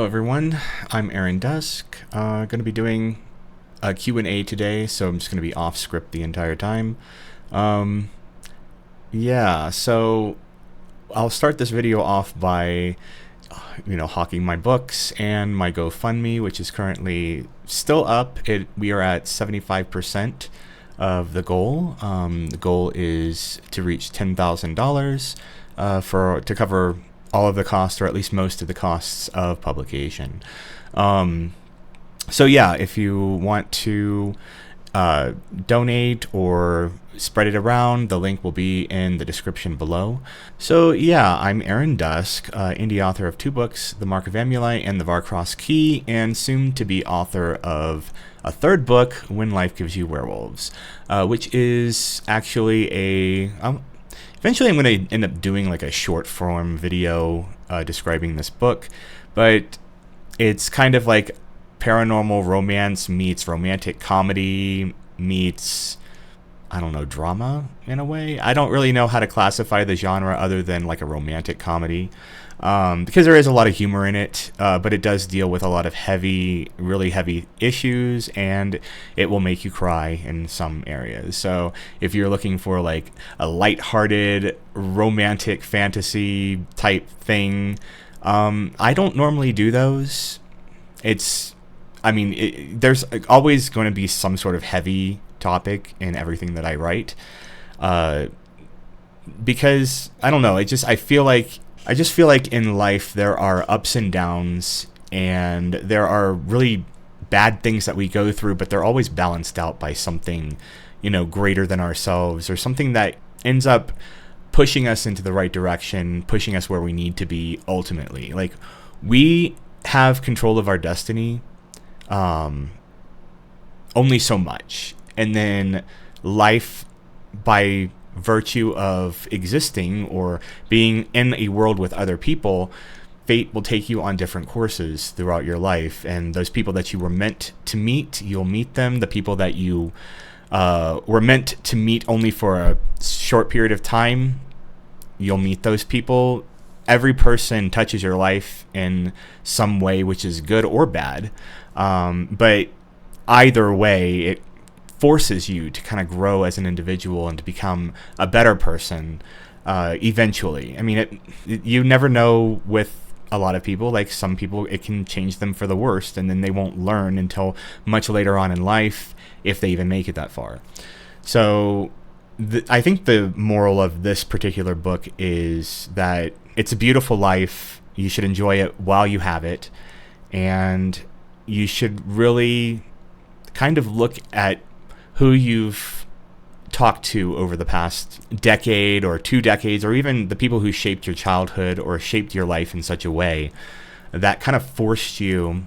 everyone, I'm Aaron Dusk. Going to be doing a Q&A today, so I'm just going to be off script the entire time. Um, so I'll start this video off by, hawking my books and my GoFundMe, which is currently still up. We are at 75% of the goal. The goal is to reach $10,000 to cover all of the costs, or at least most of the costs of publication. If you want to donate or spread it around, the link will be in the description below. I'm Aaron Dusk, indie author of 2 books, The Mark of Amuli and The Varcross Key, and soon to be author of a 3rd book, When Life Gives You Werewolves, which is actually eventually I'm going to end up doing like a short form video describing this book, but it's kind of like paranormal romance meets romantic comedy meets, drama in a way. I don't really know how to classify the genre other than like a romantic comedy, because there is a lot of humor in it, but it does deal with a lot of really heavy issues, and it will make you cry in some areas. So if you're looking for like a lighthearted romantic fantasy type thing, I don't normally do those. There's always going to be some sort of heavy topic in everything that I write, because I don't know. I just feel like in life there are ups and downs, and there are really bad things that we go through, but they're always balanced out by something, greater than ourselves, or something that ends up pushing us into the right direction, pushing us where we need to be ultimately. Like, we have control of our destiny only so much, and then life, by virtue of existing or being in a world with other people, fate will take you on different courses throughout your life, and those people that you were meant to meet, you'll meet them. The people that you were meant to meet only for a short period of time, you'll meet those people. Every person touches your life in some way, which is good or bad, but either way, it forces you to kind of grow as an individual and to become a better person eventually. I mean, you never know with a lot of people. Like, some people, it can change them for the worst, and then they won't learn until much later on in life, if they even make it that far. So I think the moral of this particular book is that it's a beautiful life. You should enjoy it while you have it, and you should really kind of look at who you've talked to over the past decade or 2 decades, or even the people who shaped your childhood or shaped your life in such a way that kind of forced you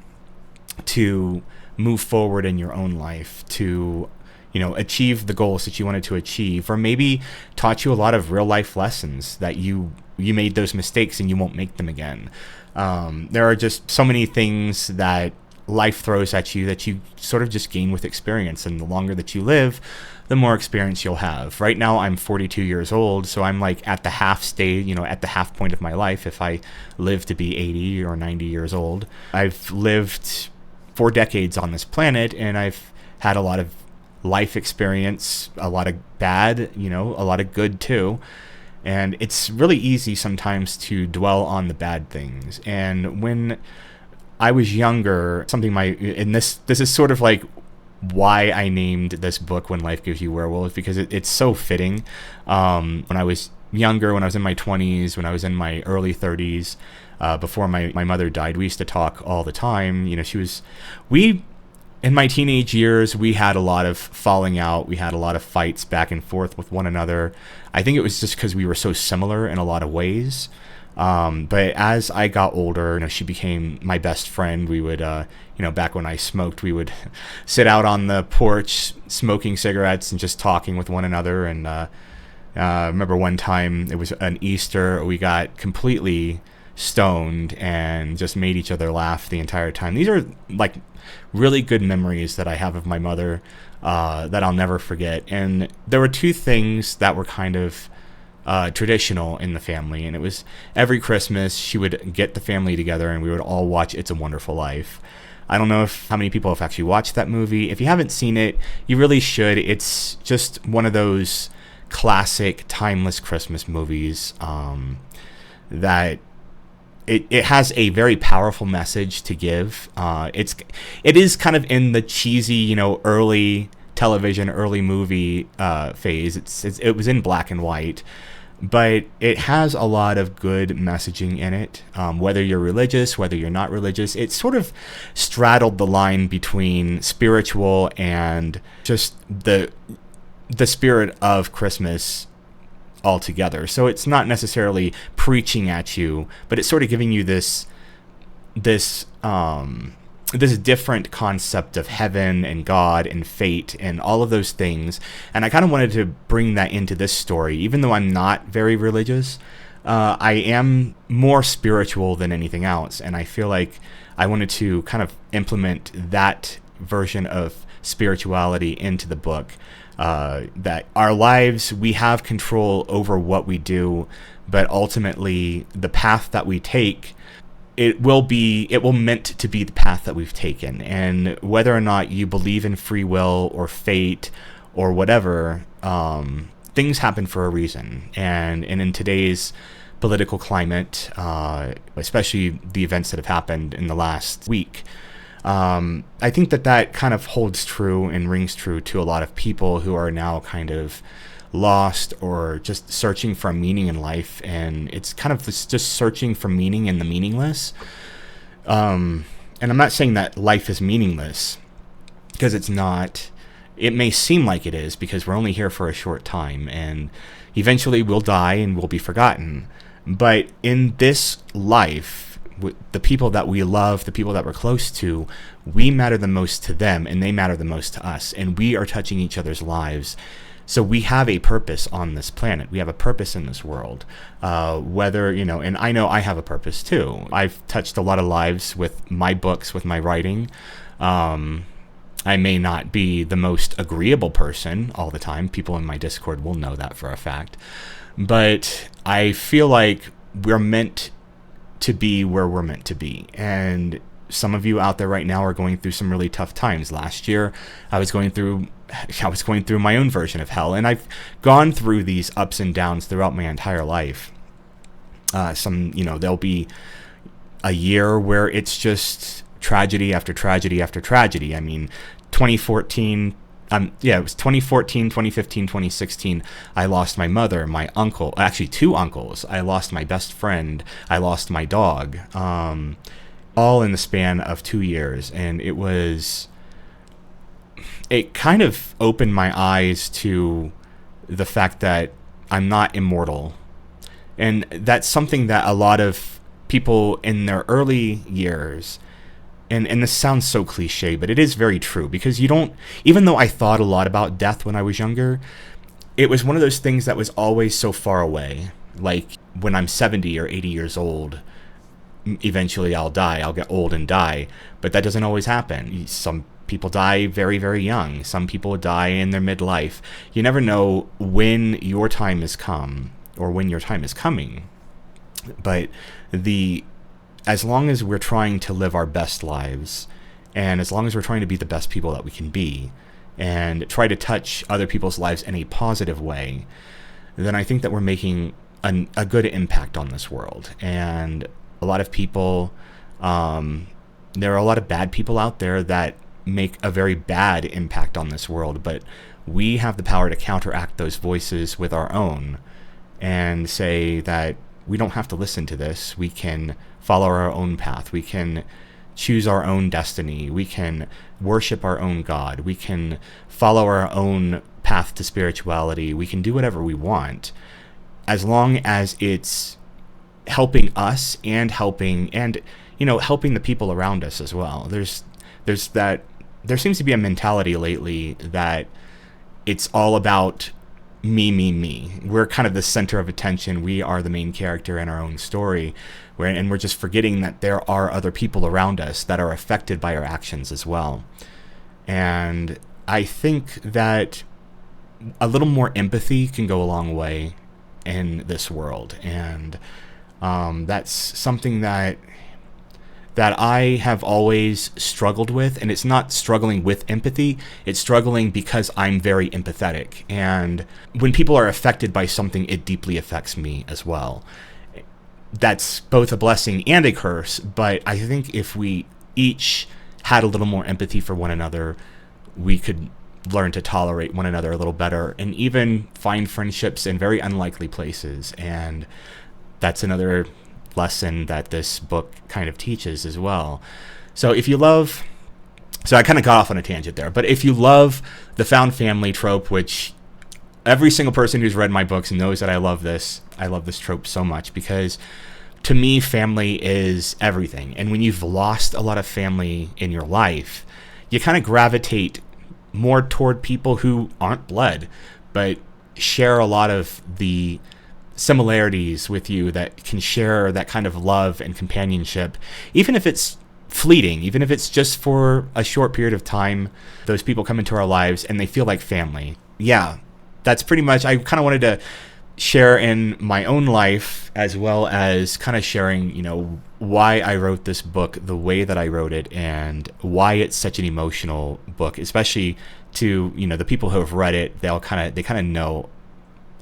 to move forward in your own life, to achieve the goals that you wanted to achieve, or maybe taught you a lot of real life lessons that you made those mistakes and you won't make them again. There are just so many things that life throws at you that you sort of just gain with experience, and the longer that you live, the more experience you'll have. Right now I'm 42 years old, so I'm like at the half stage, at the half point of my life. If I live to be 80 or 90 years old, I've lived 4 decades on this planet, and I've had a lot of life experience, a lot of bad, a lot of good too. And it's really easy sometimes to dwell on the bad things. And when I was younger, this is sort of like why I named this book When Life Gives You Werewolves, because it's so fitting. When I was younger, when I was in my 20s, when I was in my early 30s, before my mother died, we used to talk all the time. In my teenage years, we had a lot of falling out. We had a lot of fights back and forth with one another. I think it was just because we were so similar in a lot of ways. But as I got older, she became my best friend. We would, back when I smoked, we would sit out on the porch smoking cigarettes and just talking with one another. And I remember one time, it was an Easter, we got completely stoned and just made each other laugh the entire time. These are like really good memories that I have of my mother that I'll never forget. And there were 2 things that were kind of traditional in the family, and it was every Christmas she would get the family together and we would all watch It's a Wonderful Life. I don't know how many people have actually watched that movie. If you haven't seen it, you really should. It's just one of those classic, timeless Christmas movies that it has a very powerful message to give. It is kind of in the cheesy, early television, early movie phase. It was in black and white, but it has a lot of good messaging in it. Whether you're religious, whether you're not religious, it sort of straddled the line between spiritual and just the spirit of Christmas altogether. So it's not necessarily preaching at you, but it's sort of giving you this different concept of heaven and God and fate and all of those things. And I kind of wanted to bring that into this story, even though I'm not very religious. I am more spiritual than anything else, and I feel like I wanted to kind of implement that version of spirituality into the book. That our lives, we have control over what we do, but ultimately the path that we take, it will meant to be the path that we've taken. And whether or not you believe in free will or fate or whatever, things happen for a reason. And in today's political climate, especially the events that have happened in the last week, I think that kind of holds true and rings true to a lot of people who are now kind of lost or just searching for meaning in life. And it's kind of just searching for meaning in the meaningless. And I'm not saying that life is meaningless, because it's not. It may seem like it is, because we're only here for a short time and eventually we'll die and we'll be forgotten. But in this life, the people that we love, the people that we're close to, we matter the most to them and they matter the most to us, and we are touching each other's lives. So we have a purpose on this planet. We have a purpose in this world. Whether, and I know I have a purpose too. I've touched a lot of lives with my books, with my writing. I may not be the most agreeable person all the time. People in my Discord will know that for a fact. But I feel like we're meant to be where we're meant to be. And some of you out there right now are going through some really tough times. Last year, I was going through my own version of hell, and I've gone through these ups and downs throughout my entire life. There'll be a year where it's just tragedy after tragedy after tragedy. I mean, 2014, it was 2014, 2015, 2016, I lost my mother, my uncle, actually two uncles. I lost my best friend. I lost my dog, all in the span of 2 years. And it kind of opened my eyes to the fact that I'm not immortal. And that's something that a lot of people in their early years, and this sounds so cliche, but it is very true, because even though I thought a lot about death when I was younger, it was one of those things that was always so far away. Like, when I'm 70 or 80 years old, eventually I'll die. I'll get old and die. But that doesn't always happen. Some people die very, very young. Some people die in their midlife. You never know when your time has come or when your time is coming. But as long as we're trying to live our best lives, and as long as we're trying to be the best people that we can be, and try to touch other people's lives in a positive way, then I think that we're making a good impact on this world. And a lot of people, there are a lot of bad people out there that make a very bad impact on this world, but we have the power to counteract those voices with our own and say that we don't have to listen to this. We can follow our own path. We can choose our own destiny. We can worship our own God. We can follow our own path to spirituality. We can do whatever we want, as long as it's helping us and helping the people around us as well. There seems to be a mentality lately that it's all about me. We're kind of the center of attention. We are the main character in our own story, and we're just forgetting that there are other people around us that are affected by our actions as well. And I think that a little more empathy can go a long way. in this world. And that's something that I have always struggled with. And it's not struggling with empathy, it's struggling because I'm very empathetic. And when people are affected by something, it deeply affects me as well. That's both a blessing and a curse, but I think if we each had a little more empathy for one another, we could learn to tolerate one another a little better and even find friendships in very unlikely places. And that's another lesson that this book kind of teaches as well. So if you love, so I kind of got off on a tangent there, but if you love the found family trope, which every single person who's read my books knows that I love this trope so much, because to me, family is everything. And when you've lost a lot of family in your life, you kind of gravitate more toward people who aren't blood, but share a lot of the similarities with you, that can share that kind of love and companionship, even if it's fleeting, even if it's just for a short period of time. Those people come into our lives and they feel like family. Yeah, that's pretty much, I kind of wanted to share in my own life, as well as kind of sharing, why I wrote this book the way that I wrote it, and why it's such an emotional book, especially to, the people who have read it. They kind of know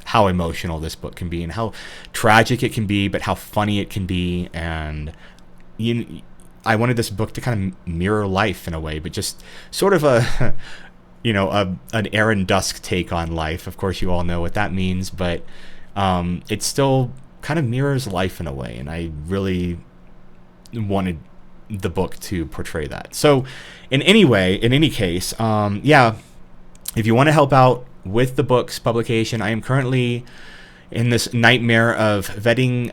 how emotional this book can be and how tragic it can be, but how funny it can be. And I wanted this book to kind of mirror life in a way, but just sort of an Aaron Dusk take on life. Of course, you all know what that means, but it still kind of mirrors life in a way, and I really wanted the book to portray that. So in any case, if you want to help out with the book's publication, I am currently in this nightmare of vetting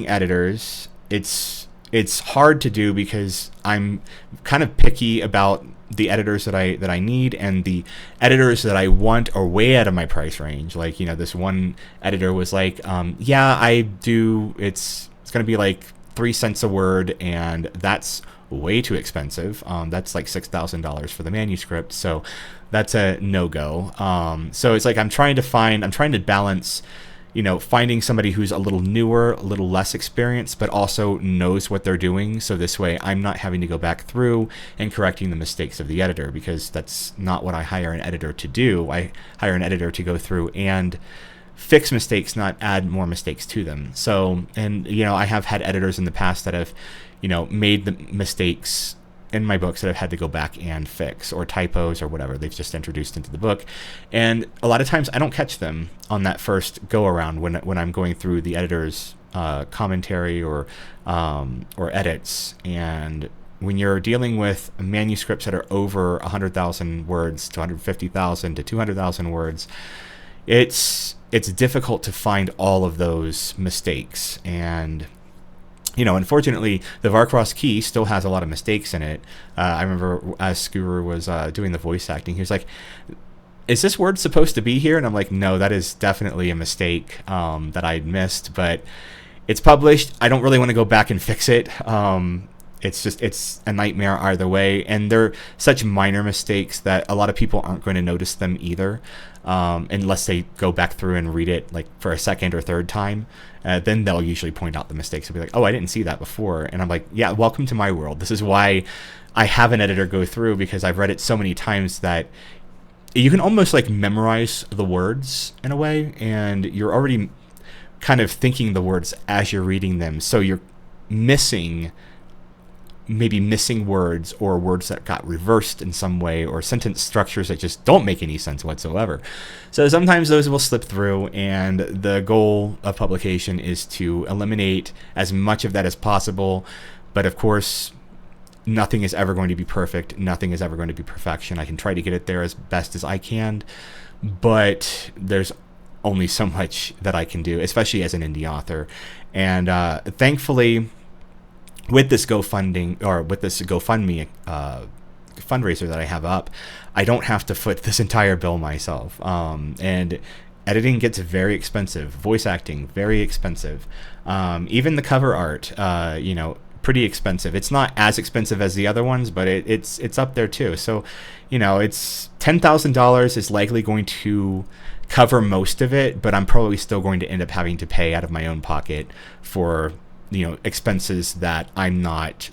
editors. It's hard to do because I'm kind of picky about the editors that I need, and the editors that I want are way out of my price range. Like, this one editor was like, I do, it's going to be like 3 cents a word, and that's way too expensive. That's like $6,000 for the manuscript, so that's a no-go. So it's like I'm trying to balance, finding somebody who's a little newer, a little less experienced, but also knows what they're doing. So this way I'm not having to go back through and correcting the mistakes of the editor, because that's not what I hire an editor to do. I hire an editor to go through and fix mistakes, not add more mistakes to them. So, and, I have had editors in the past that have, made the mistakes in my books that I've had to go back and fix, or typos or whatever they've just introduced into the book. And a lot of times I don't catch them on that first go around when I'm going through the editor's commentary or edits. And when you're dealing with manuscripts that are over 100,000 words to 150,000 to 200,000 words, it's difficult to find all of those mistakes. And unfortunately, the Varcross key still has a lot of mistakes in it. I remember as Skuru was doing the voice acting, he was like, is this word supposed to be here? And I'm like, no, that is definitely a mistake that I missed, but it's published. I don't really want to go back and fix it. It's a nightmare either way. And they're such minor mistakes that a lot of people aren't going to notice them either, unless they go back through and read it like for a second or third time. Then they'll usually point out the mistakes and be like, oh, I didn't see that before. And I'm like, yeah, welcome to my world. This is why I have an editor go through, because I've read it so many times that you can almost like memorize the words in a way, and you're already kind of thinking the words as you're reading them. So you're missing words, or words that got reversed in some way, or sentence structures that just don't make any sense whatsoever. So sometimes those will slip through, and the goal of publication is to eliminate as much of that as possible. But of course, nothing is ever going to be perfect. Nothing is ever going to be perfection. I can try to get it there as best as I can, but there's only so much that I can do, especially as an indie author. And thankfully, with this GoFundMe fundraiser that I have up, I don't have to foot this entire bill myself. And editing gets very expensive. Voice acting, very expensive. Even the cover art, pretty expensive. It's not as expensive as the other ones, but it's up there too. So, it's $10,000 is likely going to cover most of it, but I'm probably still going to end up having to pay out of my own pocket for expenses that I'm not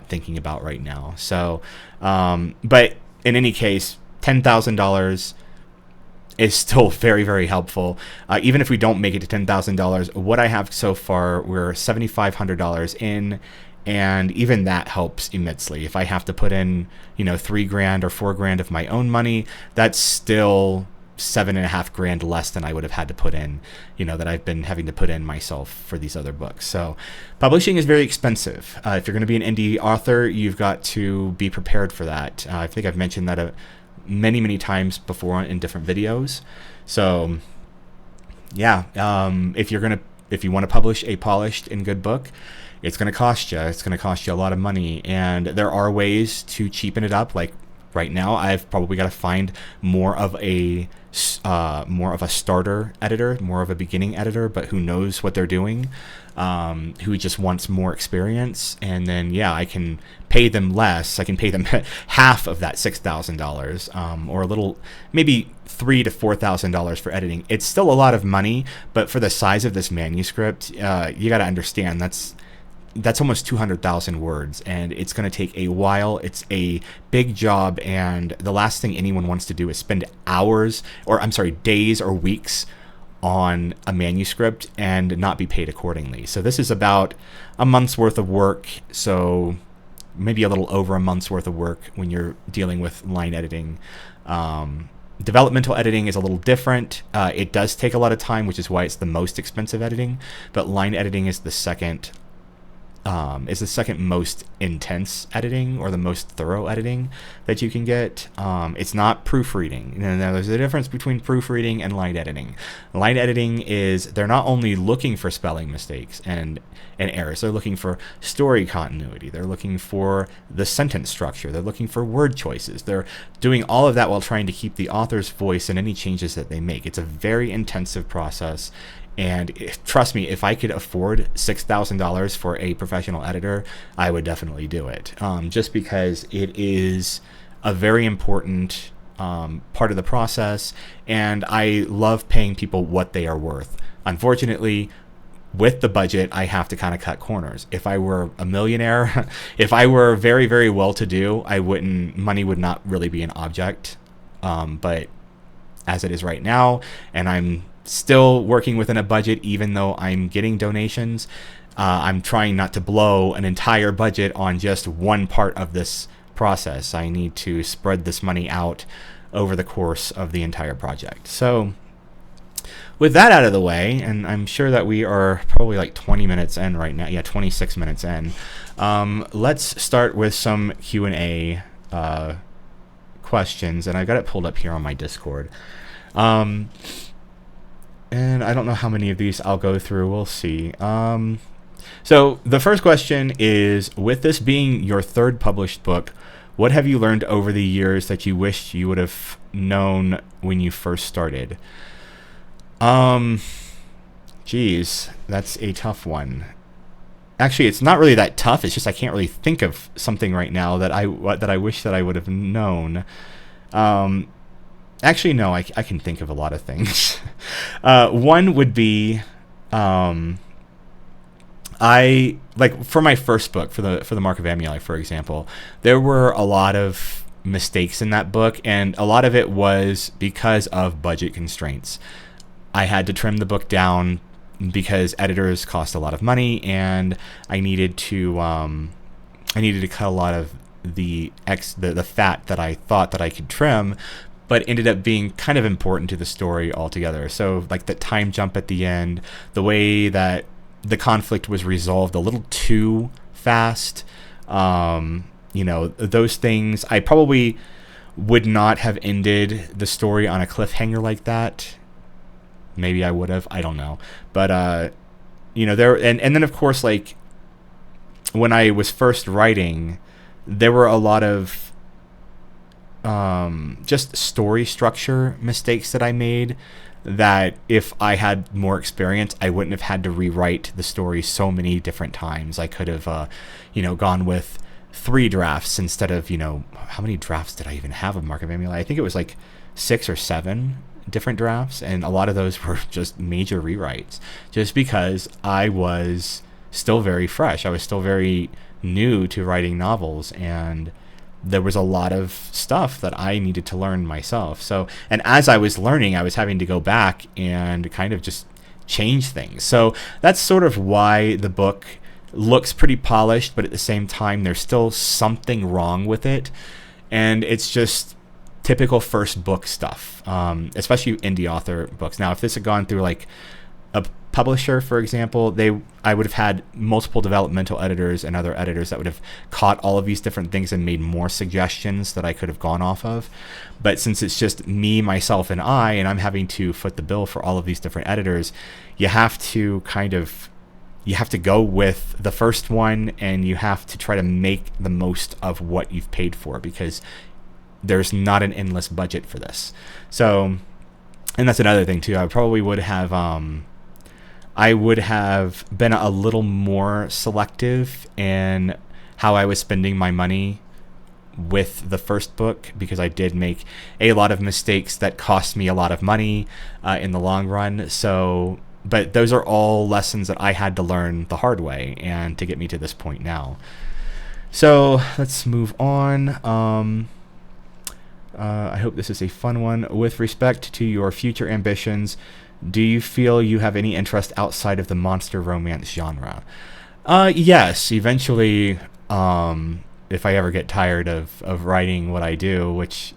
thinking about right now. So, but in any case, $10,000 is still very, very helpful. Even if we don't make it to $10,000, what I have so far, we're $7,500 in, and even that helps immensely. If I have to put in, $3,000 or $4,000 of my own money, that's still $7,500 less than I would have had to put in, that I've been having to put in myself for these other books. So publishing is very expensive. If you're going to be an indie author, you've got to be prepared for that. I think I've mentioned that many, many times before in different videos. So yeah, if you want to publish a polished and good book, it's going to cost you. It's going to cost you a lot of money, and there are ways to cheapen it up. Like right now, I've probably got to find more of a starter editor, more of a beginning editor, but who knows what they're doing, who just wants more experience. And then, yeah, I can pay them less. I can pay them half of that $6,000, or a little, maybe $3,000 to $4,000 for editing. It's still a lot of money, but for the size of this manuscript, you got to understand that's almost 200,000 words, and it's going to take a while. It's a big job, and the last thing anyone wants to do is spend days or weeks on a manuscript and not be paid accordingly. So this is about a month's worth of work, so maybe a little over a month's worth of work when you're dealing with line editing. Developmental editing is a little different. It does take a lot of time, which is why it's the most expensive editing, but line editing is the second most intense editing, or the most thorough editing that you can get. It's not proofreading. Now, there's a difference between proofreading and line editing. Line editing is, they're not only looking for spelling mistakes and errors, they're looking for story continuity, they're looking for the sentence structure, they're looking for word choices, they're doing all of that while trying to keep the author's voice in any changes that they make. It's a very intensive process. And trust me, if I could afford $6,000 for a professional editor, I would definitely do it. Just because it is a very important part of the process, and I love paying people what they are worth. Unfortunately, with the budget, I have to kind of cut corners. If I were a millionaire, if I were very, very well-to-do, money would not really be an object. But as it is right now, and I'm still working within a budget, even though I'm getting donations, I'm trying not to blow an entire budget on just one part of this process. I need to spread this money out over the course of the entire project. So with that out of the way, and I'm sure that we are probably like 20 minutes in right now. Yeah, 26 minutes in. Let's start with some Q&A questions, and I got it pulled up here on my Discord. And I don't know how many of these I'll go through. We'll see. So the first question is, with this being your third published book, what have you learned over the years that you wish you would have known when you first started? Geez, that's a tough one. Actually, it's not really that tough. It's just I can't really think of something right now that I wish that I would have known. Actually, no, I can think of a lot of things. One would be, for my first book, for the Mark of Amulek, for example, there were a lot of mistakes in that book, and a lot of it was because of budget constraints. I had to trim the book down because editors cost a lot of money, and I needed to cut a lot of the fat that I thought that I could trim, but ended up being kind of important to the story altogether. So like the time jump at the end, the way that the conflict was resolved a little too fast, those things, I probably would not have ended the story on a cliffhanger like that. Maybe I would have, I don't know. But, there, and then of course, like when I was first writing, there were a lot of just story structure mistakes that I made, that if I had more experience, I wouldn't have had to rewrite the story so many different times. I could have, gone with 3 drafts instead of, how many drafts did I even have of Mark of Amulai? I think it was like 6 or 7 different drafts, and a lot of those were just major rewrites, just because I was still very fresh. I was still very new to writing novels, and there was a lot of stuff that I needed to learn myself. So, and as I was learning, I was having to go back and kind of just change things. So that's sort of why the book looks pretty polished, but at the same time, there's still something wrong with it. And it's just typical first book stuff, especially indie author books. Now, if this had gone through like a publisher, for example, I would have had multiple developmental editors and other editors that would have caught all of these different things and made more suggestions that I could have gone off of. But since it's just me, myself, and I'm having to foot the bill for all of these different editors, you have to go with the first one, and you have to try to make the most of what you've paid for, because there's not an endless budget for this. So, and that's another thing too. I would have been a little more selective in how I was spending my money with the first book, because I did make a lot of mistakes that cost me a lot of money in the long run. So, but those are all lessons that I had to learn the hard way, and to get me to this point now. So let's move on. I hope this is a fun one. With respect to your future ambitions, do you feel you have any interest outside of the monster romance genre? Yes, eventually, if I ever get tired of writing what I do, which,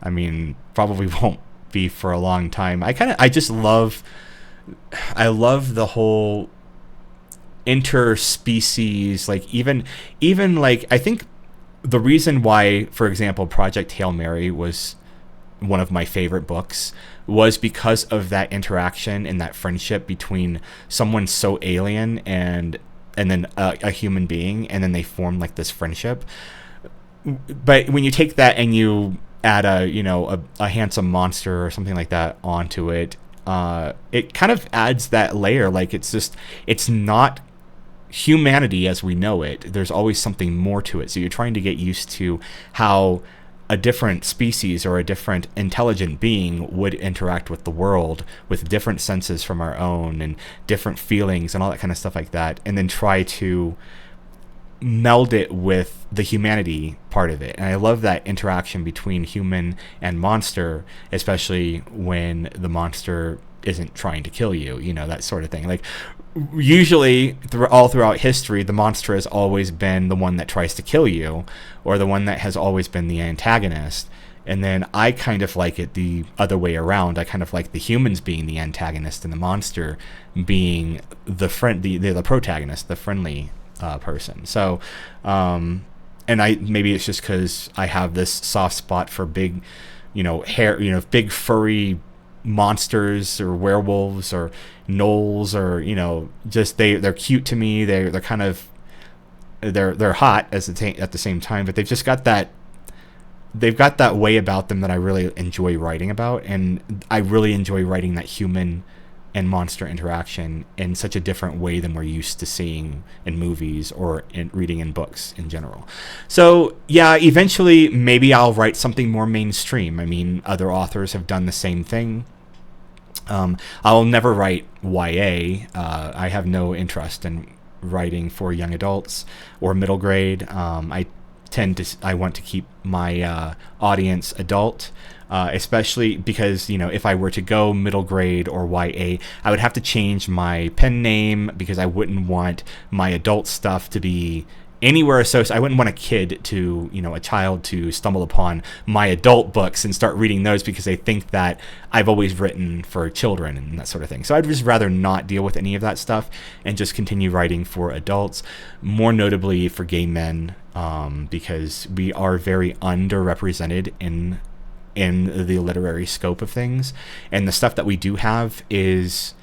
I mean, probably won't be for a long time. I love the whole interspecies, like even like, I think the reason why, for example, Project Hail Mary was one of my favorite books was because of that interaction and that friendship between someone so alien and then a human being, and then they form like this friendship. But when you take that and you add a handsome monster or something like that onto it, it kind of adds that layer. Like, it's not humanity as we know it. There's always something more to it. So you're trying to get used to how a different species or a different intelligent being would interact with the world, with different senses from our own and different feelings and all that kind of stuff like that, and then try to meld it with the humanity part of it. And I love that interaction between human and monster, especially when the monster isn't trying to kill you, that sort of thing. Like, usually all throughout history, the monster has always been the one that tries to kill you, or the one that has always been the antagonist. And then I kind of like it the other way around. I kind of like the humans being the antagonist and the monster being the protagonist, the friendly person. So, and maybe it's just because I have this soft spot for big, big furry monsters or werewolves or gnolls, or just they're cute to me. They're kind of they're hot at the same time, but they've got that way about them that I really enjoy writing about, and I really enjoy writing that human and monster interaction in such a different way than we're used to seeing in movies or in reading in books in general. So yeah, eventually maybe I'll write something more mainstream. I mean, other authors have done the same thing. I'll never write YA. I have no interest in writing for young adults or middle grade. I want to keep my audience adult, especially because, if I were to go middle grade or YA, I would have to change my pen name, because I wouldn't want my adult stuff to be anywhere associated. I wouldn't want a child to stumble upon my adult books and start reading those, because they think that I've always written for children and that sort of thing. So I'd just rather not deal with any of that stuff and just continue writing for adults, more notably for gay men, because we are very underrepresented in the literary scope of things, and the stuff that we do have is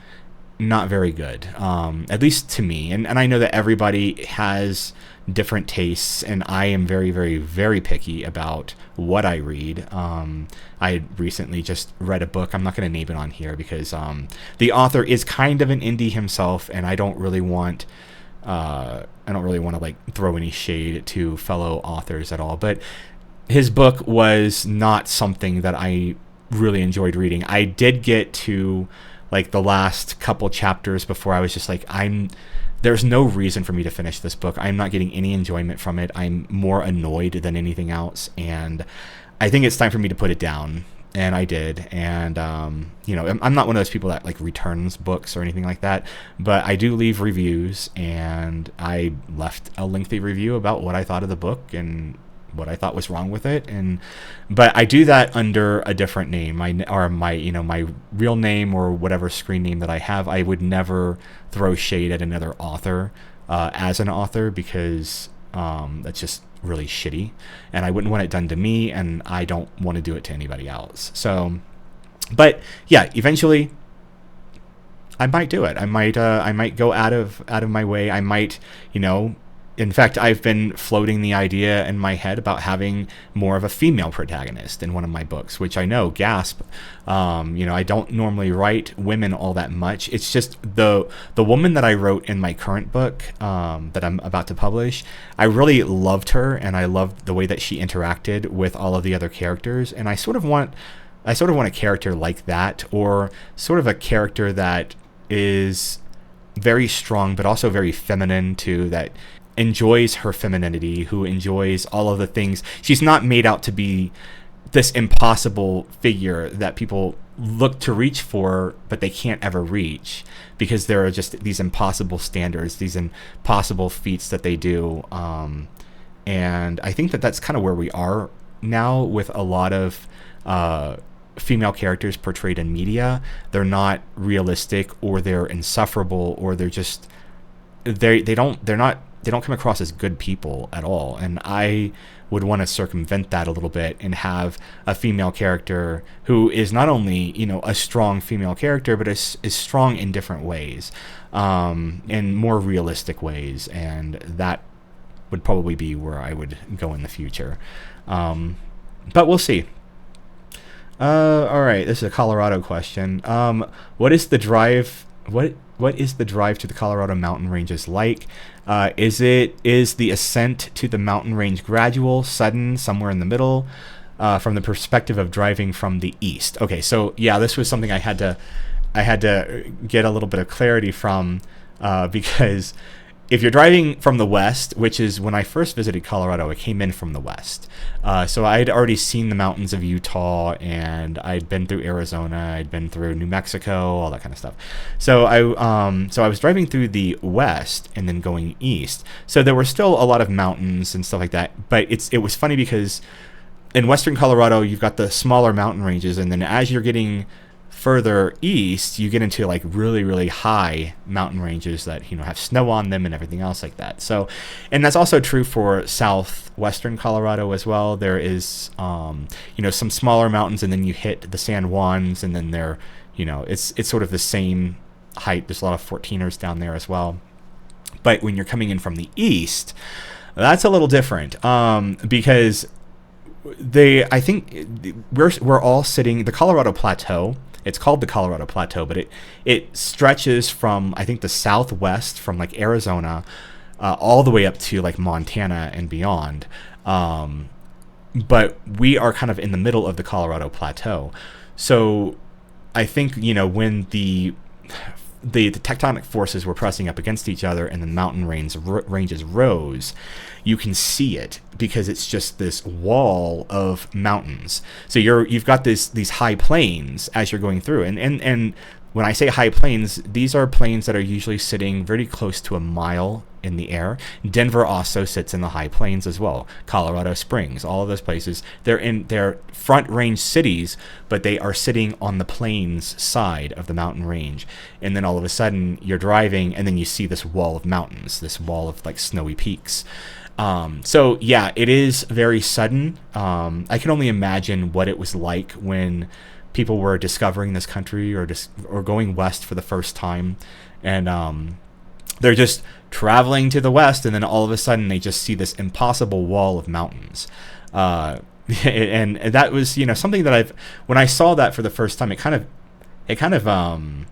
not very good, at least to me. And I know that everybody has different tastes, and I am very, very, very picky about what I read. I had recently just read a book. I'm not going to name it on here because the author is kind of an indie himself, and I don't really want to like throw any shade to fellow authors at all. But his book was not something that I really enjoyed reading. I did get to like the last couple chapters before I was just like, there's no reason for me to finish this book. I'm not getting any enjoyment from it. I'm more annoyed than anything else, and I think it's time for me to put it down. And I did. And I'm not one of those people that like returns books or anything like that, but I do leave reviews, and I left a lengthy review about what I thought of the book and what I thought was wrong with it. But I do that under a different name, my real name or whatever screen name that I have. I would never throw shade at another author as an author, because that's just really shitty, and I wouldn't want it done to me, and I don't want to do it to anybody else. So, but yeah, eventually I might do it. I might go out of my way. I might, in fact, I've been floating the idea in my head about having more of a female protagonist in one of my books, which I know, gasp. I don't normally write women all that much. It's just the woman that I wrote in my current book that I'm about to publish. I really loved her, and I loved the way that she interacted with all of the other characters. And I sort of want a character like that, or sort of a character that is very strong, but also very feminine too, that enjoys her femininity, who enjoys all of the things. She's not made out to be this impossible figure that people look to reach for, but they can't ever reach, because there are just these impossible standards, these impossible feats that they do. And I think that that's kind of where we are now with a lot of female characters portrayed in media. They're not realistic, or they're insufferable, or they're just they don't come across as good people at all. And I would want to circumvent that a little bit and have a female character who is not only, a strong female character, but is strong in different ways, in more realistic ways. And that would probably be where I would go in the future. But we'll see. All right, this is a Colorado question. What is the drive to the Colorado mountain ranges like? Is the ascent to the mountain range gradual, sudden, somewhere in the middle, from the perspective of driving from the east? Okay, so yeah, this was something I had to get a little bit of clarity from, because if you're driving from the west, which is when I first visited Colorado, I came in from the west. So I had already seen the mountains of Utah, and I'd been through Arizona, I'd been through New Mexico, all that kind of stuff. So I was driving through the west and then going east. So there were still a lot of mountains and stuff like that. But it was funny because in western Colorado, you've got the smaller mountain ranges, and then as you're getting further east, you get into like really, really high mountain ranges that have snow on them and everything else like that. So, and that's also true for southwestern Colorado as well. There is some smaller mountains, and then you hit the San Juans, and then it's sort of the same height. There's a lot of 14ers down there as well. But when you're coming in from the east, that's a little different, because I think we're all sitting the Colorado Plateau. It's called the Colorado Plateau, but it stretches from, I think, the southwest, from like Arizona, all the way up to like Montana and beyond. But we are kind of in the middle of the Colorado Plateau. So I think, when the tectonic forces were pressing up against each other and the mountain ranges rose, you can see it, because it's just this wall of mountains. So you've got these high plains as you're going through, and when I say high plains, these are plains that are usually sitting very close to a mile in the air. Denver also sits in the high plains as well. Colorado Springs, all of those places, they're front range cities, but they are sitting on the plains side of the mountain range. And then all of a sudden you're driving, and then you see this wall of mountains, this wall of like snowy peaks. So yeah, it is very sudden. I can only imagine what it was like when people were discovering this country or going west for the first time. And they're just traveling to the west, and then all of a sudden they just see this impossible wall of mountains. And that was, something that when I saw that for the first time, it kind of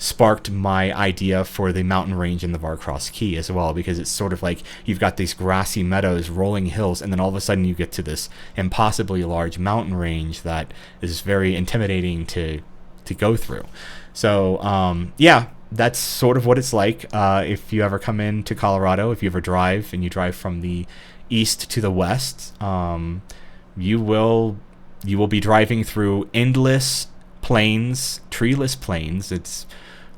sparked my idea for the mountain range in the Varcross Key as well, because it's sort of like you've got these grassy meadows, rolling hills, and then all of a sudden you get to this impossibly large mountain range that is very intimidating to go through. So yeah, that's sort of what it's like. If you ever come into Colorado, if you ever drive and you drive from the east to the west, you will be driving through endless plains, treeless plains.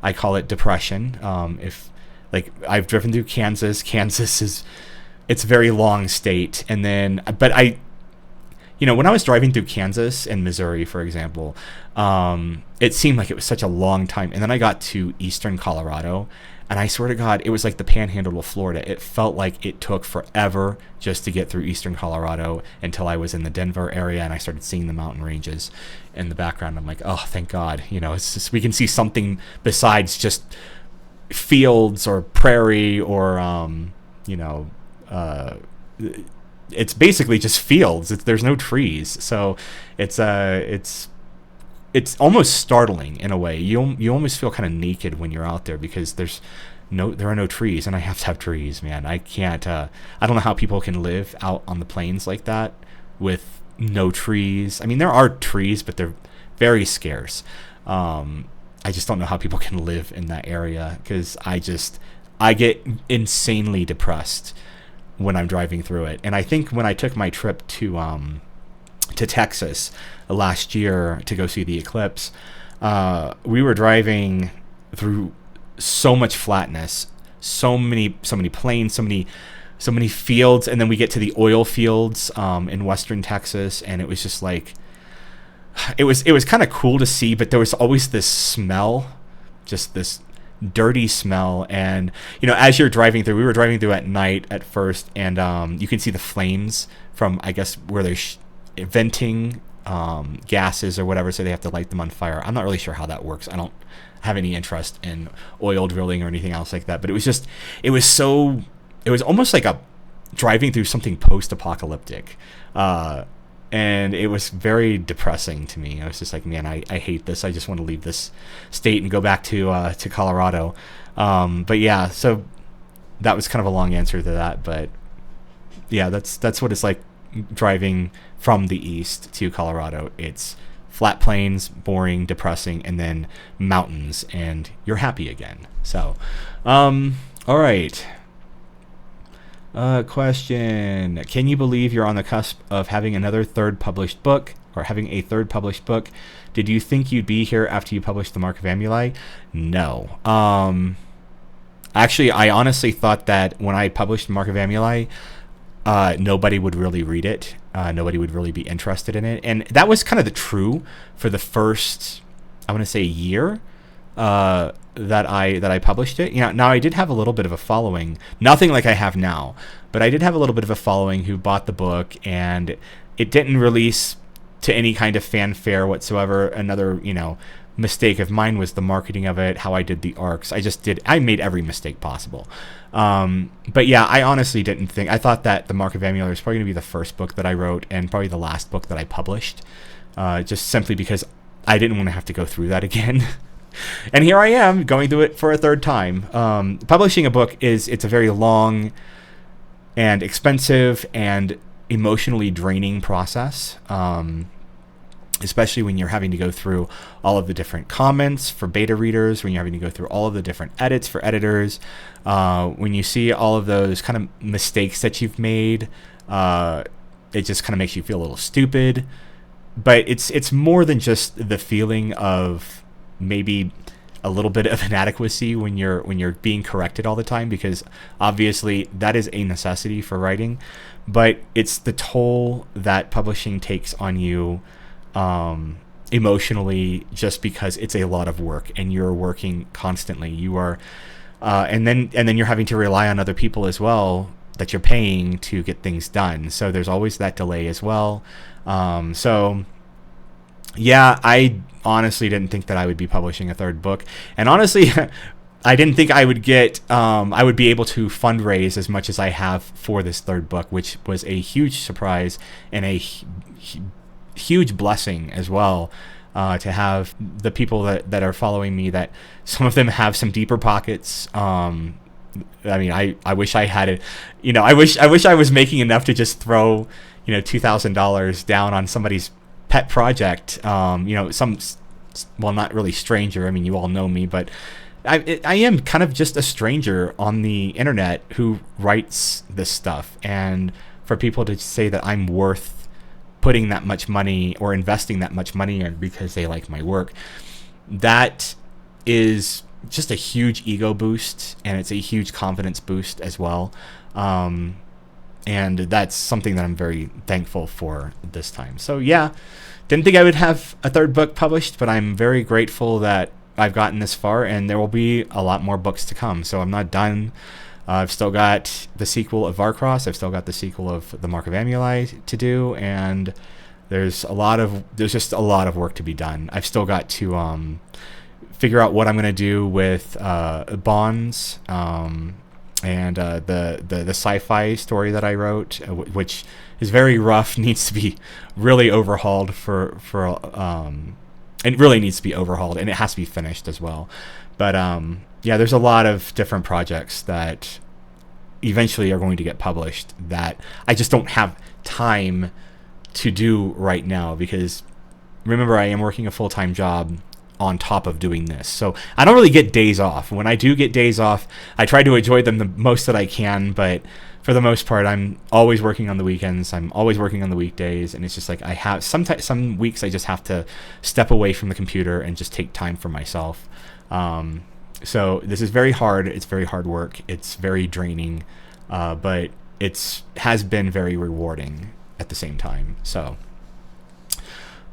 I call it depression. If like I've driven through Kansas. It's a very long state, and then but when I was driving through Kansas and Missouri, for example, it seemed like it was such a long time. And then I got to eastern Colorado, and I swear to God, it was like the panhandle of Florida. It felt like it took forever just to get through eastern Colorado until I was in the Denver area and I started seeing the mountain ranges in the background. I'm like, oh, thank God. It's just, we can see something besides just fields or prairie or, it's basically just fields. There's no trees. So it's almost startling in a way. You almost feel kind of naked when you're out there because there are no trees, and I have to have trees, man. I can't. I don't know how people can live out on the plains like that with no trees. I mean, there are trees, but they're very scarce. I just don't know how people can live in that area because I get insanely depressed when I'm driving through it. And I think when I took my trip to Texas last year to go see the eclipse, we were driving through so much flatness, so many plains, so many fields, and then we get to the oil fields in western Texas, and it was just like it was kind of cool to see, but there was always this smell, just this dirty smell. And as you're driving through, we were driving through at night at first, and you can see the flames from, I guess, where they're venting gases or whatever, so they have to light them on fire. I'm not really sure how that works. I don't have any interest in oil drilling or anything else like that, but it was almost like driving through something post-apocalyptic, and it was very depressing to me. I was just like, man, I hate this. I just want to leave this state and go back to Colorado. But yeah, so that was kind of a long answer to that, but yeah, that's what it's like driving from the east to Colorado. It's flat plains, boring, depressing, and then mountains, and you're happy again. So, all right. Question. Can you believe you're on the cusp of having a third published book? Did you think you'd be here after you published The Mark of Amuli? No. Actually, I honestly thought that when I published Mark of Amuli, nobody would really read it. Nobody would really be interested in it. And that was kind of the true for the first, I want to say, year that I published it. Now I did have a little bit of a following, nothing like I have now, but I did have a little bit of a following who bought the book, and it didn't release to any kind of fanfare whatsoever. Another, mistake of mine was the marketing of it, how I did the arcs. I made every mistake possible. But yeah, I honestly didn't think, I thought that The Mark of Amuli was probably going to be the first book that I wrote and probably the last book that I published, just simply because I didn't want to have to go through that again. And here I am going through it for a third time. Publishing a book it's a very long and expensive and emotionally draining process. Especially when you're having to go through all of the different comments for beta readers, when you're having to go through all of the different edits for editors, when you see all of those kind of mistakes that you've made, it just kind of makes you feel a little stupid. But it's more than just the feeling of maybe a little bit of inadequacy when you're being corrected all the time, because obviously that is a necessity for writing, but it's the toll that publishing takes on you emotionally, just because it's a lot of work and you're working constantly. You are and then you're having to rely on other people as well that you're paying to get things done, so there's always that delay as well. So yeah, I honestly didn't think that I would be publishing a third book, and honestly I didn't think I would get I would be able to fundraise as much as I have for this third book, which was a huge surprise and a huge blessing as well. To have the people that are following me, that some of them have some deeper pockets. I mean, I wish I had it. I wish I was making enough to just throw, $2,000 down on somebody's pet project. Well, not really stranger. I mean, you all know me, but I am kind of just a stranger on the internet who writes this stuff, and for people to say that I'm worth putting that much money or investing that much money in because they like my work, that is just a huge ego boost, and it's a huge confidence boost as well. And that's something that I'm very thankful for this time. So yeah, didn't think I would have a third book published, but I'm very grateful that I've gotten this far, and there will be a lot more books to come. So I'm not done. I've still got the sequel of Varcross. I've still got the sequel of the Mark of Amuli to do, and there's just a lot of work to be done. I've still got to figure out what I'm going to do with Bonds and the sci-fi story that I wrote, which is very rough, needs to be really overhauled it really needs to be overhauled, and it has to be finished as well. But yeah, there's a lot of different projects that eventually are going to get published that I just don't have time to do right now, because remember, I am working a full-time job on top of doing this. So I don't really get days off. When I do get days off, I try to enjoy them the most that I can, but for the most part, I'm always working on the weekends. I'm always working on the weekdays, and it's just like I have some weeks I just have to step away from the computer and just take time for myself. So this is very hard. It's very hard work. It's very draining, but has been very rewarding at the same time. So,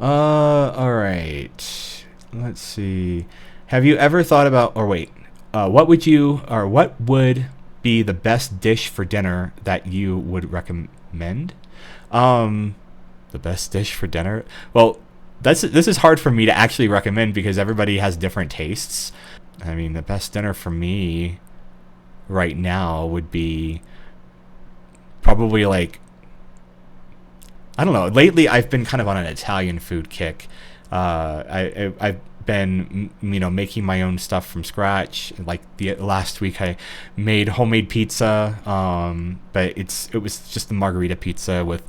all right. Let's see. Have you ever thought about, what would be the best dish for dinner that you would recommend? The best dish for dinner? Well, this is hard for me to actually recommend because everybody has different tastes. I mean, the best dinner for me right now would be probably I don't know. Lately, I've been kind of on an Italian food kick. I've been, making my own stuff from scratch. Like last week, I made homemade pizza. But it was just the margarita pizza with.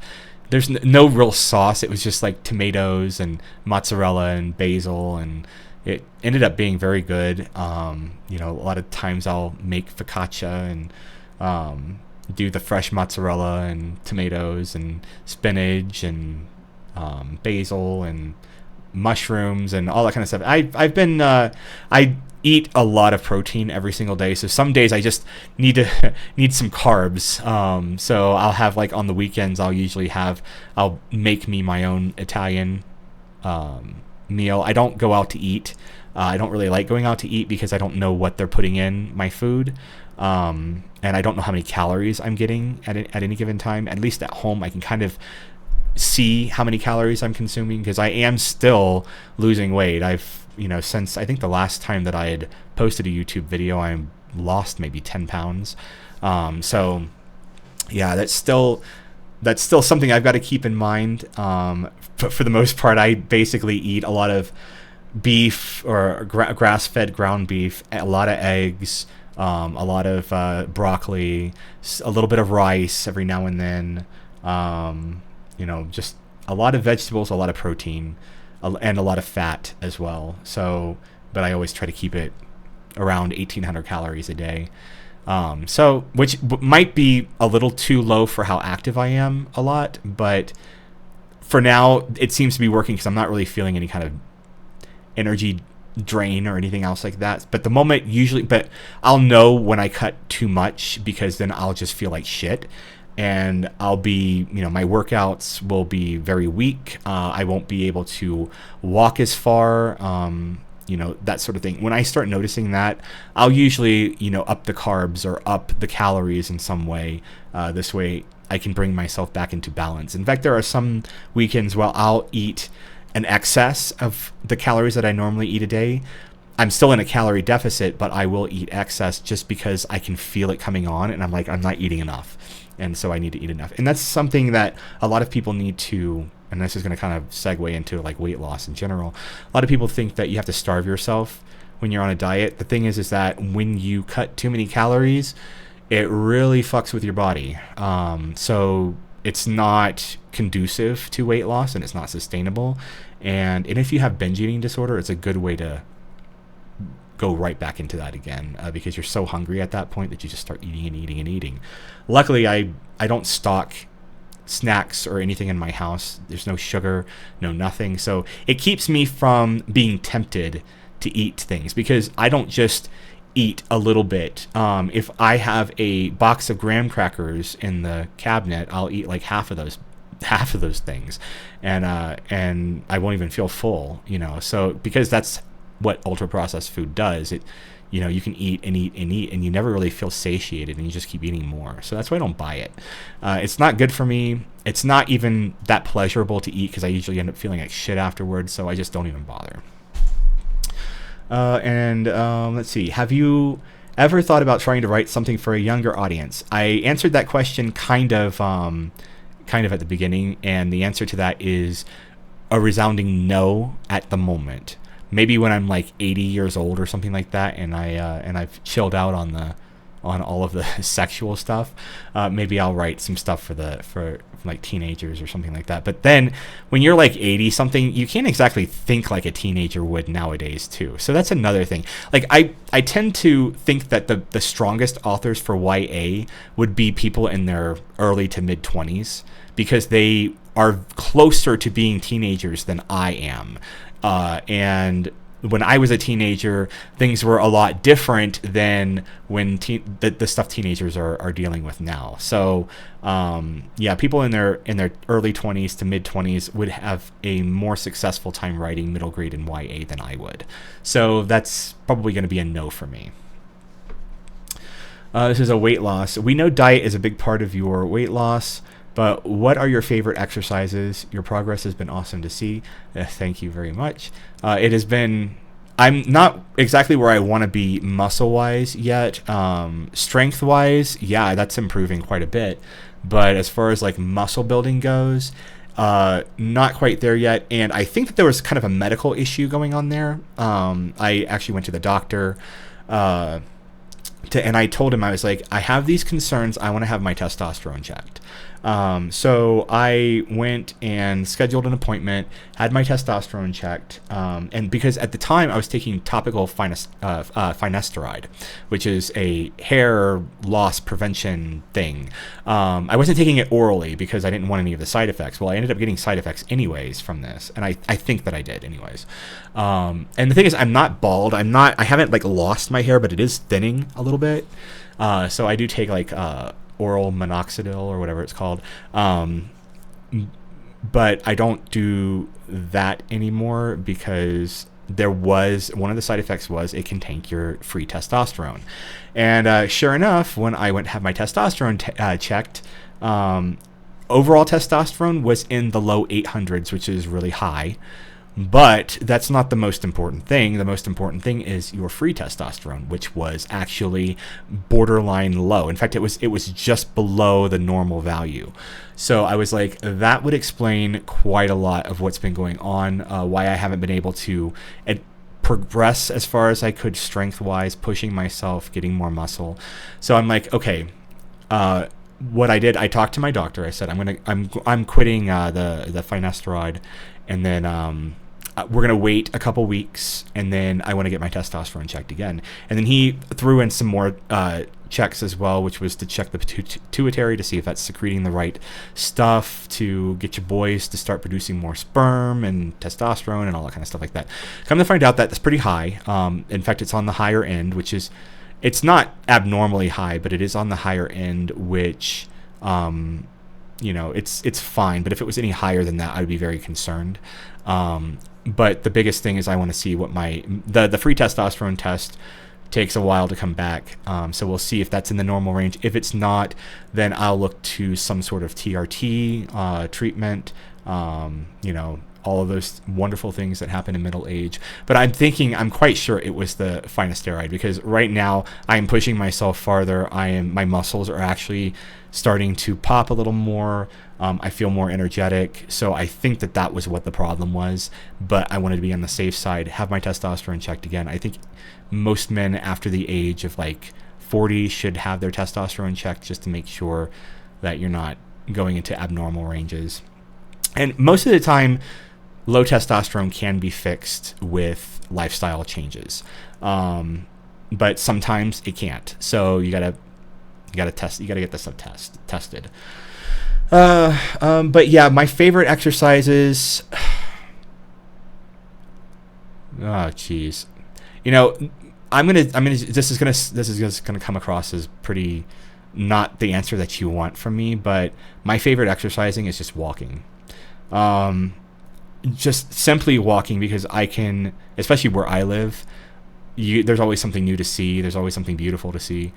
There's no real sauce. It was just like tomatoes and mozzarella and basil, and it ended up being very good. A lot of times I'll make focaccia and do the fresh mozzarella and tomatoes and spinach and basil and mushrooms and all that kind of stuff. I eat a lot of protein every single day, so some days I just need some carbs. So I'll have, on the weekends, I'll make me my own Italian meal. I don't go out to eat. I don't really like going out to eat because I don't know what they're putting in my food, and I don't know how many calories I'm getting at any given time. At least at home, I can kind of see how many calories I'm consuming because I am still losing weight. I've since I think the last time that I had posted a YouTube video, I lost maybe 10 pounds. So yeah, that's still something I've got to keep in mind. But for the most part, I basically eat a lot of beef or grass-fed ground beef, a lot of eggs, a lot of broccoli, a little bit of rice every now and then. Just a lot of vegetables, a lot of protein, and a lot of fat as well. So, but I always try to keep it around 1,800 calories a day. Which might be a little too low for how active I am a lot, but for now it seems to be working because I'm not really feeling any kind of energy drain or anything else like that. But but I'll know when I cut too much because then I'll just feel like shit. And I'll be, my workouts will be very weak. I won't be able to walk as far, that sort of thing. When I start noticing that, I'll usually, up the carbs or up the calories in some way. This way I can bring myself back into balance. In fact, there are some weekends where I'll eat an excess of the calories that I normally eat a day. I'm still in a calorie deficit, but I will eat excess just because I can feel it coming on, and I'm like, I'm not eating enough, and so I need to eat enough. And that's something that a lot of people need to, and this is going to kind of segue into like weight loss in general. A lot of people think that you have to starve yourself when you're on a diet. The thing is that when you cut too many calories, it really fucks with your body. So it's not conducive to weight loss, and it's not sustainable. And if you have binge eating disorder, it's a good way to go right back into that again, because you're so hungry at that point that you just start eating and eating and eating. Luckily, I don't stock snacks or anything in my house. There's no sugar, no nothing. So it keeps me from being tempted to eat things, because I don't just eat a little bit. If I have a box of graham crackers in the cabinet, I'll eat like half of those things, and I won't even feel full, so because that's what ultra processed food does. You can eat and eat and eat, and you never really feel satiated, and you just keep eating more. So that's why I don't buy it. It's not good for me. It's not even that pleasurable to eat, because I usually end up feeling like shit afterwards, so I just don't even bother. Let's see. Have you ever thought about trying to write something for a younger audience? I answered that question kind of at the beginning, and the answer to that is a resounding no at the moment. Maybe when I'm like 80 years old or something like that, and I've chilled out on all of the sexual stuff, maybe I'll write some stuff for like teenagers or something like that. But then when you're like 80 something, you can't exactly think like a teenager would nowadays too. So that's another thing. Like I tend to think that the strongest authors for YA would be people in their early to mid 20s, because they are closer to being teenagers than I am. And when I was a teenager, things were a lot different than when the stuff teenagers are dealing with now. So, people in their early 20s to mid 20s would have a more successful time writing middle grade in YA than I would. So that's probably going to be a no for me. This is a weight loss. We know diet is a big part of your weight loss, but what are your favorite exercises? Your progress has been awesome to see. Thank you very much. It has been, I'm not exactly where I want to be muscle-wise yet. Strength-wise, yeah, that's improving quite a bit. But as far as like muscle building goes, not quite there yet. And I think that there was kind of a medical issue going on there. I actually went to the doctor, and I told him, I was like, I have these concerns. I want to have my testosterone checked. So I went and scheduled an appointment, had my testosterone checked, and because at the time I was taking topical finasteride, which is a hair loss prevention thing. I wasn't taking it orally because I didn't want any of the side effects. Well, I ended up getting side effects anyways from this, and I think that I did anyways. And the thing is, I'm not bald. I haven't like lost my hair, but it is thinning a little bit. So I do take like oral minoxidil or whatever it's called, but I don't do that anymore because one of the side effects was it can tank your free testosterone. And sure enough, when I went to have my testosterone checked, overall testosterone was in the low 800s, which is really high. But that's not the most important thing. The most important thing is your free testosterone, which was actually borderline low. In fact, it was just below the normal value. So I was like, that would explain quite a lot of what's been going on, why I haven't been able to progress as far as I could strength-wise, pushing myself, getting more muscle. So I'm like, okay, what I did, I talked to my doctor. I said, I'm quitting the finasteride, and then we're going to wait a couple weeks, and then I want to get my testosterone checked again. And then he threw in some more checks as well, which was to check the pituitary to see if that's secreting the right stuff to get your boys to start producing more sperm and testosterone and all that kind of stuff like that. Come to find out that that's pretty high. In fact, it's on the higher end, which is, it's not abnormally high, but it is on the higher end, which, it's fine. But if it was any higher than that, I would be very concerned. But the biggest thing is I want to see what the free testosterone test takes a while to come back. So we'll see if that's in the normal range. If it's not, then I'll look to some sort of TRT treatment, all all of those wonderful things that happen in middle age. But I'm quite sure it was the finasteride, because right now I am pushing myself farther. My muscles are actually starting to pop a little more. I feel more energetic. So I think that was what the problem was, but I wanted to be on the safe side, have my testosterone checked again. I think most men after the age of like 40 should have their testosterone checked, just to make sure that you're not going into abnormal ranges. And most of the time, low testosterone can be fixed with lifestyle changes, but sometimes it can't. So you gotta test. You gotta get this stuff tested. But yeah, my favorite exercises. Oh, jeez. You know, this is gonna come across as pretty not the answer that you want from me, but my favorite exercising is just walking. Just simply walking, because I can, especially where I live, there's always something new to see. There's always something beautiful to see.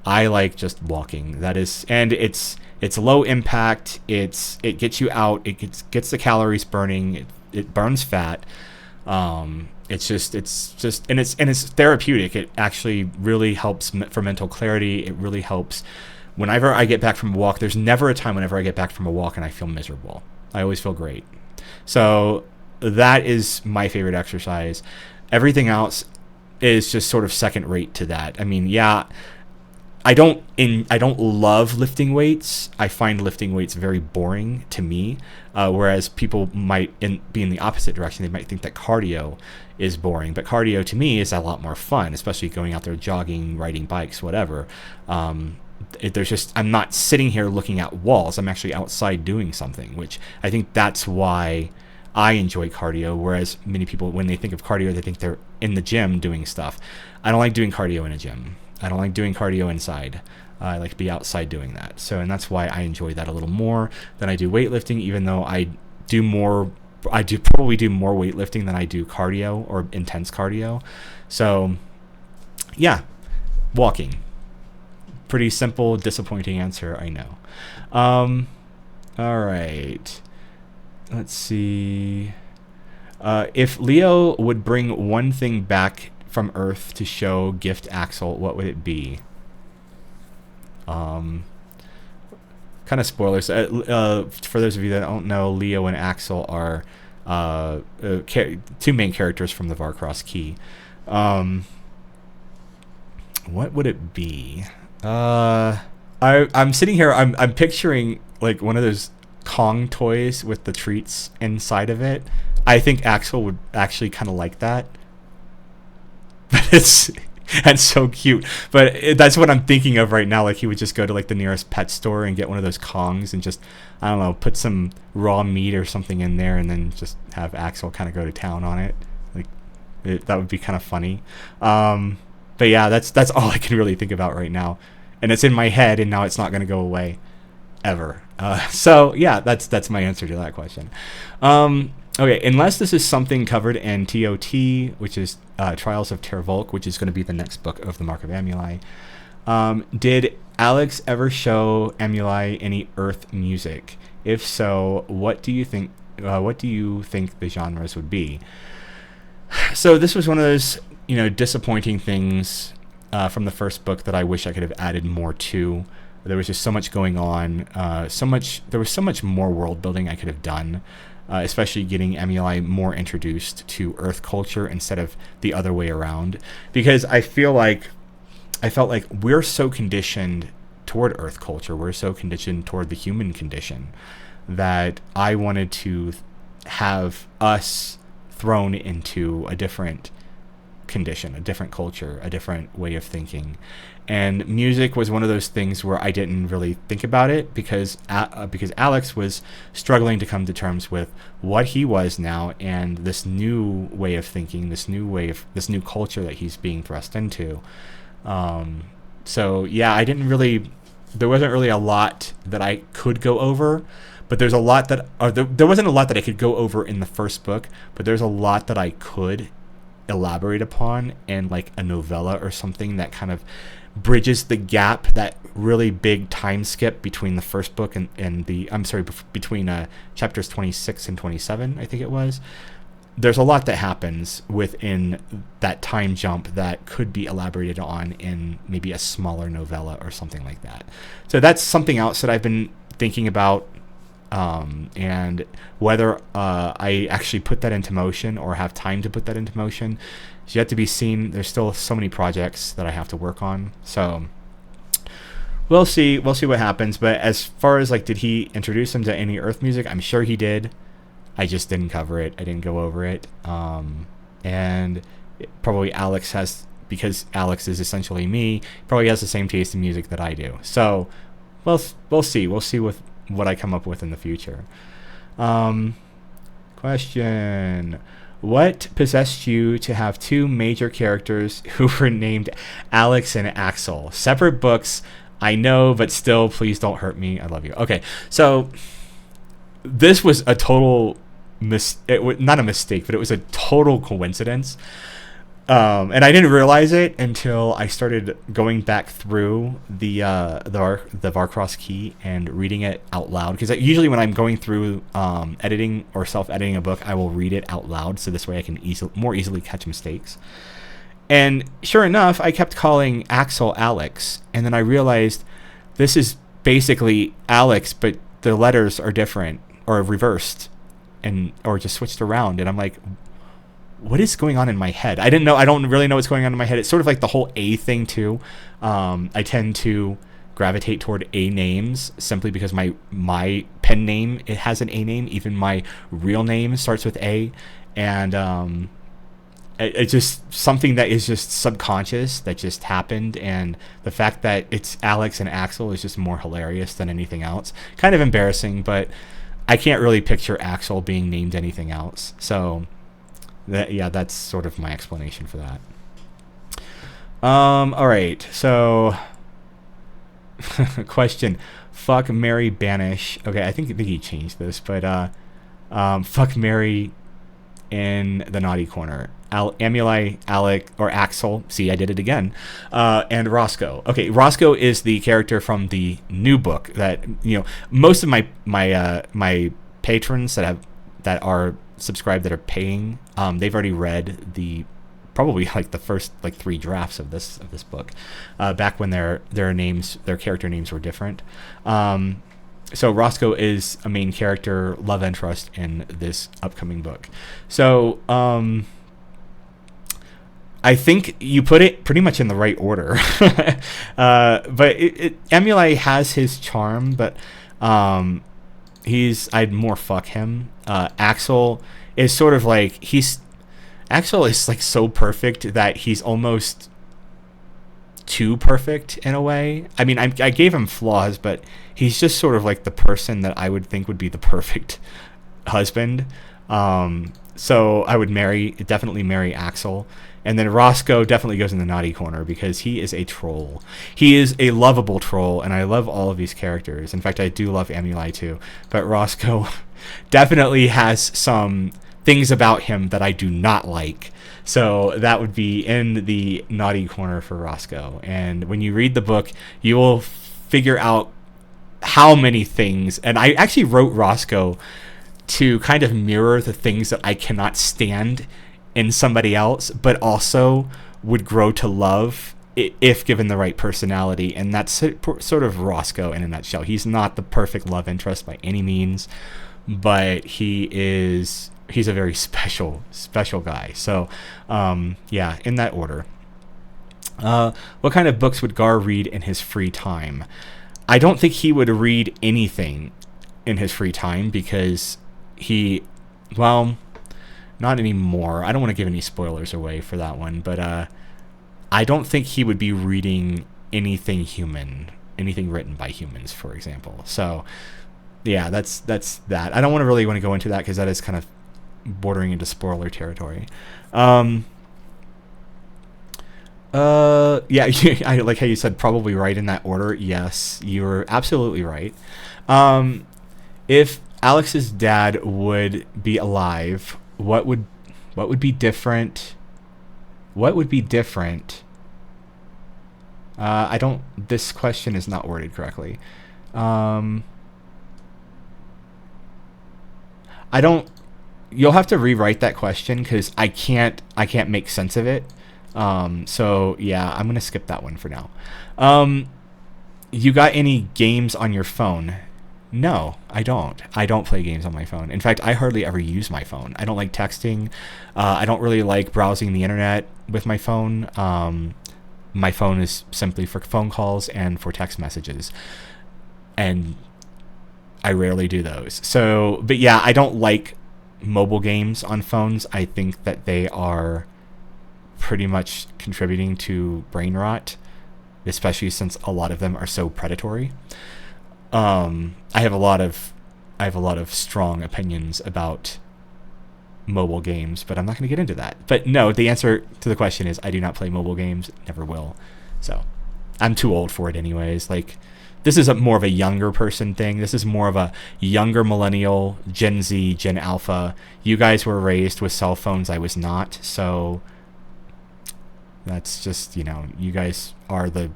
I like just walking. And it's low impact. It gets you out. It gets the calories burning. It burns fat. It's therapeutic. It actually really helps for mental clarity. It really helps. Whenever I get back from a walk, there's never a time whenever I get back from a walk and I feel miserable. I always feel great. So that is my favorite exercise. Everything else is just sort of second rate to that. I mean, yeah, I don't love lifting weights. I find lifting weights very boring to me, whereas people might be in the opposite direction. They might think that cardio is boring, but cardio to me is a lot more fun, especially going out there jogging, riding bikes, whatever. I'm not sitting here looking at walls. I'm actually outside doing something, which I think that's why I enjoy cardio, whereas many people, when they think of cardio, they think they're in the gym doing stuff. I don't like doing cardio in a gym. I don't like doing cardio inside. I like to be outside doing that. And that's why I enjoy that a little more than I do weightlifting, even though I probably do more weightlifting than I do cardio or intense cardio. So yeah, walking. Pretty simple, disappointing answer, I know. All right. Let's see. If Leo would bring one thing back from Earth to show gift Axel, what would it be? Kind of spoilers. For those of you that don't know, Leo and Axel are two main characters from the Varcross Key. What would it be? I'm sitting here. I'm picturing like one of those Kong toys with the treats inside of it. I think Axel would actually kind of like that. But that's so cute. But that's what I'm thinking of right now. Like he would just go to like the nearest pet store and get one of those Kongs and just, I don't know, put some raw meat or something in there and then just have Axel kind of go to town on it. Like that would be kind of funny. But yeah, that's all I can really think about right now, and it's in my head, and now it's not going to go away ever. So yeah, that's my answer to that question. Okay, unless this is something covered in TOT, which is Trials of Tervolk, which is going to be the next book of the Mark of Amuli. Did Alex ever show Amuli any Earth music? If so, what do you think? What do you think the genres would be? So this was one of those, disappointing things from the first book that I wish I could have added more to. There was just so much going on, there was so much more world building I could have done, especially getting Amuli more introduced to Earth culture instead of the other way around. Because I felt like we're so conditioned toward Earth culture, we're so conditioned toward the human condition, that I wanted to have us thrown into a different condition, a different culture, a different way of thinking. And music was one of those things where I didn't really think about it because Alex was struggling to come to terms with what he was now and this new way of thinking, this new culture that he's being thrust into. So yeah, there wasn't really a lot that I could go over, but there's a lot that there wasn't a lot that I could go over in the first book, but there's a lot that I could elaborate upon in like a novella or something that kind of bridges the gap, that really big time skip between the first book and the, I'm sorry, between chapters 26 and 27, I think it was. There's a lot that happens within that time jump that could be elaborated on in maybe a smaller novella or something like that. So that's something else that I've been thinking about, and whether I actually put that into motion or have time to put that into motion is yet to be seen. There's still so many projects that I have to work on. So we'll see what happens. But as far as like, did he introduce him to any Earth music? I'm sure he did. I just didn't cover it. I didn't go over it. And probably Alex has, because Alex is essentially me, probably has the same taste in music that I do. So we'll see. We'll see what I come up with in the future. Question. What possessed you to have two major characters who were named Alex and Axel? Separate books, I know, but still, please don't hurt me. I love you. Okay, so this was a total not a mistake, but it was a total coincidence. And I didn't realize it until I started going back through the Varcross Key and reading it out loud. Because usually when I'm going through editing or self-editing a book, I will read it out loud, so this way I can more easily catch mistakes. And sure enough, I kept calling Axel Alex, and then I realized this is basically Alex, but the letters are different or reversed, or just switched around. And I'm like, what is going on in my head? I don't really know what's going on in my head. It's sort of like the whole A thing too. I tend to gravitate toward A names simply because my pen name, it has an A name. Even my real name starts with A. And it's just something that is just subconscious that just happened. And the fact that it's Alex and Axel is just more hilarious than anything else. Kind of embarrassing, but I can't really picture Axel being named anything else. So that's sort of my explanation for that. All right. So, question: fuck, marry, banish. Okay, I think he changed this, but fuck, marry in the naughty corner. Amuli, Alec, or Axel. See, I did it again. And Roscoe. Okay, Roscoe is the character from the new book that most of my patrons that are subscribed, that are paying, they've already read probably like the first like 3 drafts of this book, back when their character names were different. So Roscoe is a main character, love interest in this upcoming book. So I think you put it pretty much in the right order. But Amuli has his charm, but I'd more fuck him. Axel is sort of like, Axel is like so perfect that he's almost too perfect in a way. I mean, I gave him flaws, but he's just sort of like the person that I would think would be the perfect husband. So I would definitely marry Axel. And then Roscoe definitely goes in the naughty corner because he is a troll. He is a lovable troll, and I love all of these characters. In fact, I do love Amuli too. But Roscoe definitely has some things about him that I do not like. So that would be in the naughty corner for Roscoe. And when you read the book, you will figure out how many things. And I actually wrote Roscoe to kind of mirror the things that I cannot stand in somebody else, but also would grow to love if given the right personality. And that's sort of Roscoe in a nutshell. He's not the perfect love interest by any means, but he's a very special guy. So in that order. What kind of books would Gar read in his free time? I don't think he would read anything in his free time because not anymore. I don't want to give any spoilers away for that one, but I don't think he would be reading anything written by humans, for example. So yeah, that's that. I don't really want to go into that because that is kind of bordering into spoiler territory. I like how you said probably right in that order. Yes, you're absolutely right. If Alex's dad would be alive, what would be different What would be different? I don't. This question is not worded correctly. I don't. You'll have to rewrite that question because I can't make sense of it. So yeah, I'm gonna skip that one for now. You got any games on your phone? No, I don't. I don't play games on my phone. In fact, I hardly ever use my phone. I don't like texting. I don't really like browsing the internet with my phone. My phone is simply for phone calls and for text messages. And I rarely do those. So, but yeah, I don't like mobile games on phones. I think that they are pretty much contributing to brain rot, especially since a lot of them are so predatory. I have a lot of strong opinions about mobile games, but I'm not going to get into that. But no, the answer to the question is I do not play mobile games, never will. So I'm too old for it anyways. Like, this is more of a younger person thing. This is more of a younger millennial, Gen Z, Gen Alpha. You guys were raised with cell phones. I was not. So that's just, you guys are the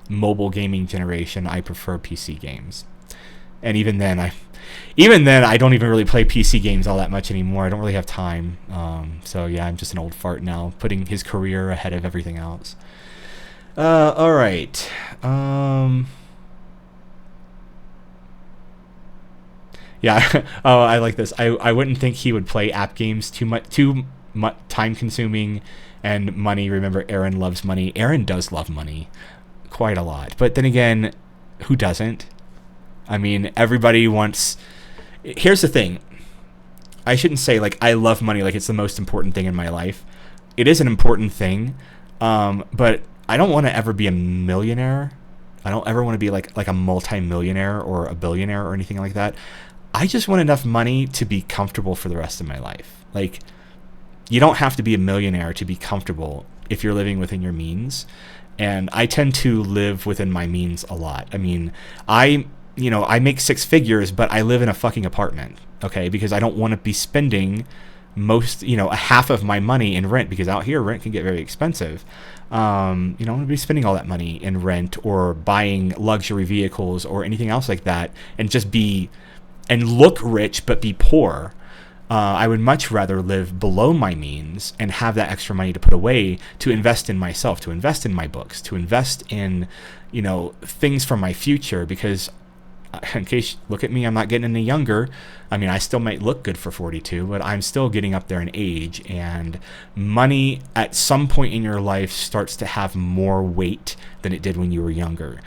mobile gaming generation. I prefer PC games. And even then I don't even really play PC games all that much anymore. I don't really have time. So yeah, I'm just an old fart now, putting his career ahead of everything else. All right. Yeah. Oh, I like this. I wouldn't think he would play app games too much time consuming and money. Remember, Aaron loves money. Aaron does love money quite a lot. But then again, who doesn't? I mean, everybody wants... Here's the thing. I shouldn't say, like, I love money like it's the most important thing in my life. It is an important thing, but I don't want to ever be a millionaire. I don't ever want to be like a multi-millionaire or a billionaire or anything like that. I just want enough money to be comfortable for the rest of my life. Like, you don't have to be a millionaire to be comfortable if you're living within your means. And I tend to live within my means a lot. I mean, I make six figures, but I live in a fucking apartment, okay? Because I don't want to be spending a half of my money in rent, because out here rent can get very expensive. I don't want to be spending all that money in rent or buying luxury vehicles or anything else like that and look rich but be poor. I would much rather live below my means and have that extra money to put away to invest in myself, to invest in my books, to invest in, things for my future. Because in case, look at me, I'm not getting any younger. I mean, I still might look good for 42, but I'm still getting up there in age. And money at some point in your life starts to have more weight than it did when you were younger.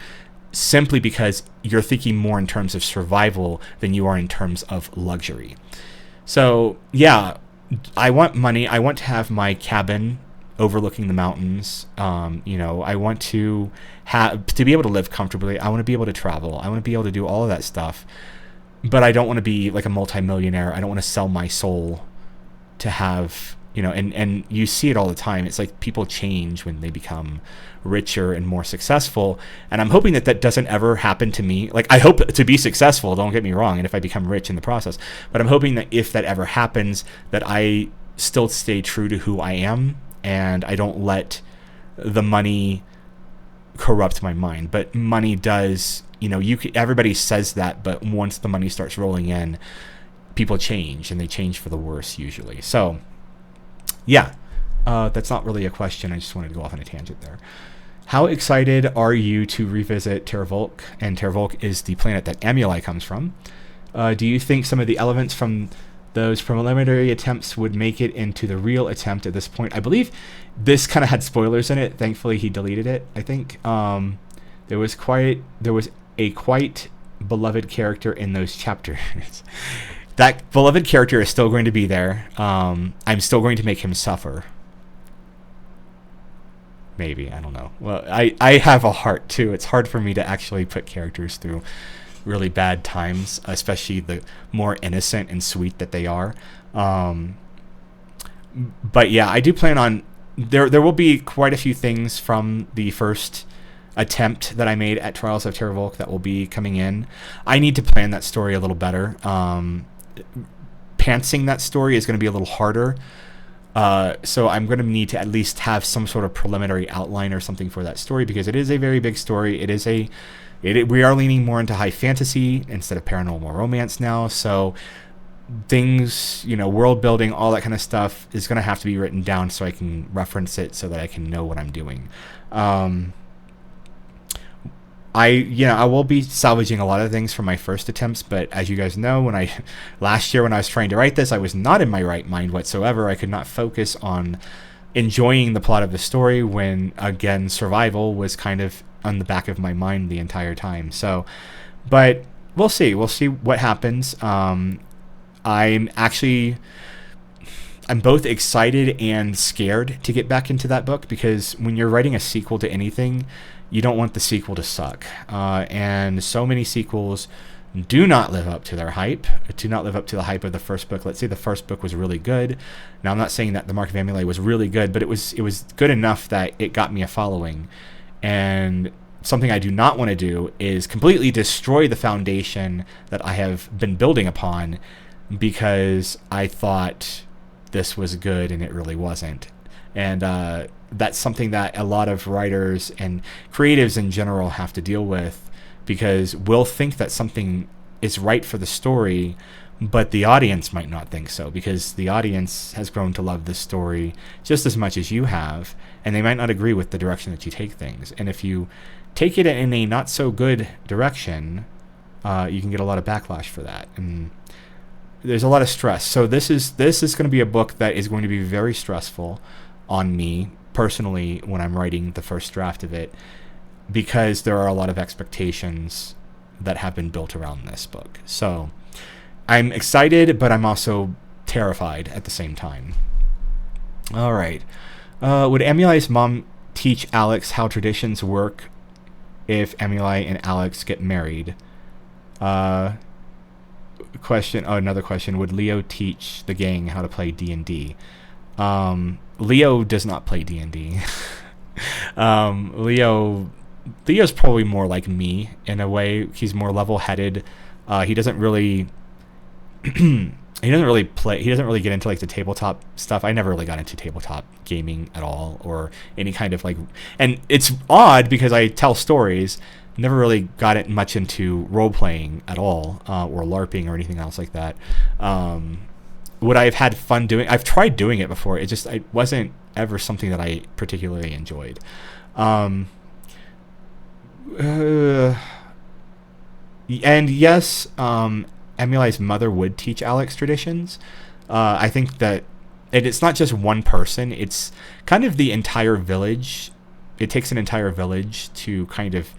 Simply because you're thinking more in terms of survival than you are in terms of luxury. So, yeah, I want money. I want to have my cabin overlooking the mountains. I want to be able to live comfortably. I want to be able to travel. I want to be able to do all of that stuff. But I don't want to be like a multimillionaire. I don't want to sell my soul to have, and you see it all the time. It's like people change when they become richer and more successful. And I'm hoping that doesn't ever happen to me. Like, I hope to be successful, don't get me wrong, and if I become rich in the process. But I'm hoping that if that ever happens, that I still stay true to who I am and I don't let the money corrupt my mind. But money does, everybody says that, but once the money starts rolling in, people change, and they change for the worse usually. So, yeah, that's not really a question. I just wanted to go off on a tangent there. How excited are you to revisit Terravolk? And Terravolk is the planet that Amuli comes from. Do you think some of the elements from those preliminary attempts would make it into the real attempt at this point? I believe this kind of had spoilers in it. Thankfully, he deleted it, I think. There was a quite beloved character in those chapters. That beloved character is still going to be there. I'm still going to make him suffer. Maybe, I don't know. Well, I have a heart too. It's hard for me to actually put characters through really bad times, especially the more innocent and sweet that they are. But yeah, I do plan on... There will be quite a few things from the first attempt that I made at Trials of Terravolk that will be coming in. I need to plan that story a little better. Pantsing that story is going to be a little harder. So I'm going to need to at least have some sort of preliminary outline or something for that story, because it is a very big story. We are leaning more into high fantasy instead of paranormal romance now. So things, world building, all that kind of stuff is going to have to be written down so I can reference it, so that I can know what I'm doing. I will be salvaging a lot of things from my first attempts, but as you guys know, last year when I was trying to write this, I was not in my right mind whatsoever. I could not focus on enjoying the plot of the story when, again, survival was kind of on the back of my mind the entire time. So, but we'll see. We'll see what happens. I'm both excited and scared to get back into that book, because when you're writing a sequel to anything, you don't want the sequel to suck. And so many sequels do not live up to their hype, do not live up to the hype of the first book. Let's say the first book was really good. Now, I'm not saying that The Mark of Amulei was really good, but it was good enough that it got me a following. And something I do not want to do is completely destroy the foundation that I have been building upon, because I thought this was good and it really wasn't. And that's something that a lot of writers and creatives in general have to deal with, because we'll think that something is right for the story, but the audience might not think so, because the audience has grown to love this story just as much as you have, and they might not agree with the direction that you take things. And if you take it in a not so good direction, you can get a lot of backlash for that. And there's a lot of stress. So this is going to be a book that is going to be very stressful on me personally when I'm writing the first draft of it, because there are a lot of expectations that have been built around this book. So I'm excited, but I'm also terrified at the same time. All right. Would Amulei's mom teach Alex how traditions work if Amulei and Alex get married? Another question. Would Leo teach the gang how to play D&D? Leo does not play D&D. Leo's probably more like me in a way. He's more level-headed. He doesn't really play. He doesn't really get into like the tabletop stuff. I never really got into tabletop gaming at all, or any kind of like. And it's odd because I tell stories. Never really got it much into role playing at all, or LARPing or anything else like that. Would I have had fun doing? I've tried doing it before. It wasn't ever something that I particularly enjoyed. And yes, Amulei's mother would teach Alex traditions. I think that it's not just one person. It's kind of the entire village. It takes an entire village to kind of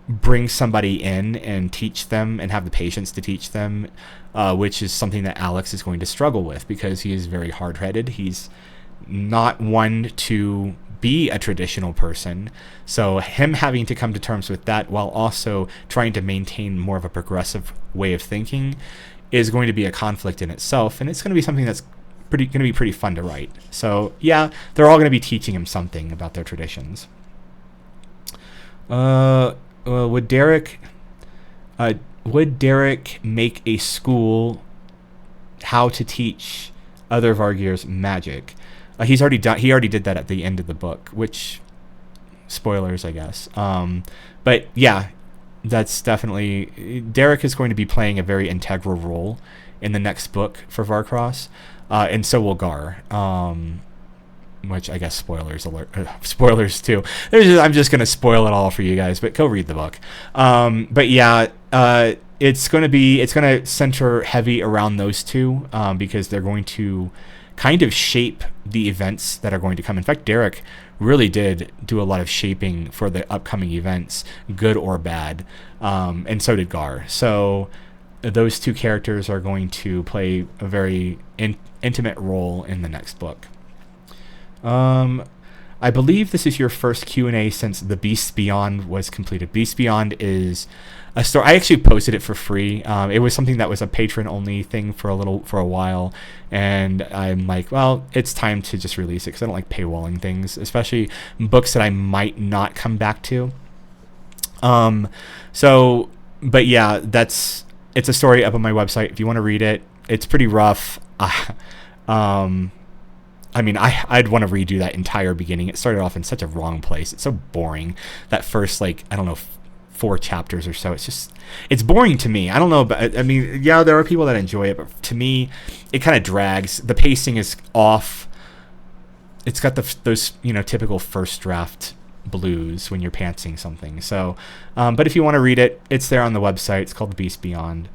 bring somebody in and teach them and have the patience to teach them, which is something that Alex is going to struggle with, because he is very hard-headed. He's not one to be a traditional person. So him having to come to terms with that while also trying to maintain more of a progressive way of thinking is going to be a conflict in itself, and it's going to be something that's going to be pretty fun to write. So yeah, they're all going to be teaching him something about their traditions. Would Derek make a school how to teach other Vargirs magic? He already did that at the end of the book, which, spoilers, I guess. But yeah, that's definitely, Derek is going to be playing a very integral role in the next book for Varcross, and so will Gar. Which I guess spoilers alert, spoilers too. I'm just gonna spoil it all for you guys, but go read the book. But yeah, it's gonna center heavy around those two, because they're going to kind of shape the events that are going to come. In fact, Derek really did do a lot of shaping for the upcoming events, good or bad, and so did Gar. So those two characters are going to play a very intimate role in the next book. I believe this is your first Q&A since The Beasts Beyond was completed. Beasts Beyond is a story. I actually posted it for free. It was something that was a patron-only thing for a while, and I'm like, well, it's time to just release it, because I don't like paywalling things, especially books that I might not come back to. But yeah, it's a story up on my website if you want to read it. It's pretty rough. I mean, I'd want to redo that entire beginning. It started off in such a wrong place. It's so boring. That first, like, I don't know, 4 chapters or so. It's boring to me. I don't know, but I mean, yeah, there are people that enjoy it, but to me, it kind of drags. The pacing is off. It's got those typical first draft blues when you're pantsing something. So, but if you want to read it, it's there on the website. It's called The Beast Beyond.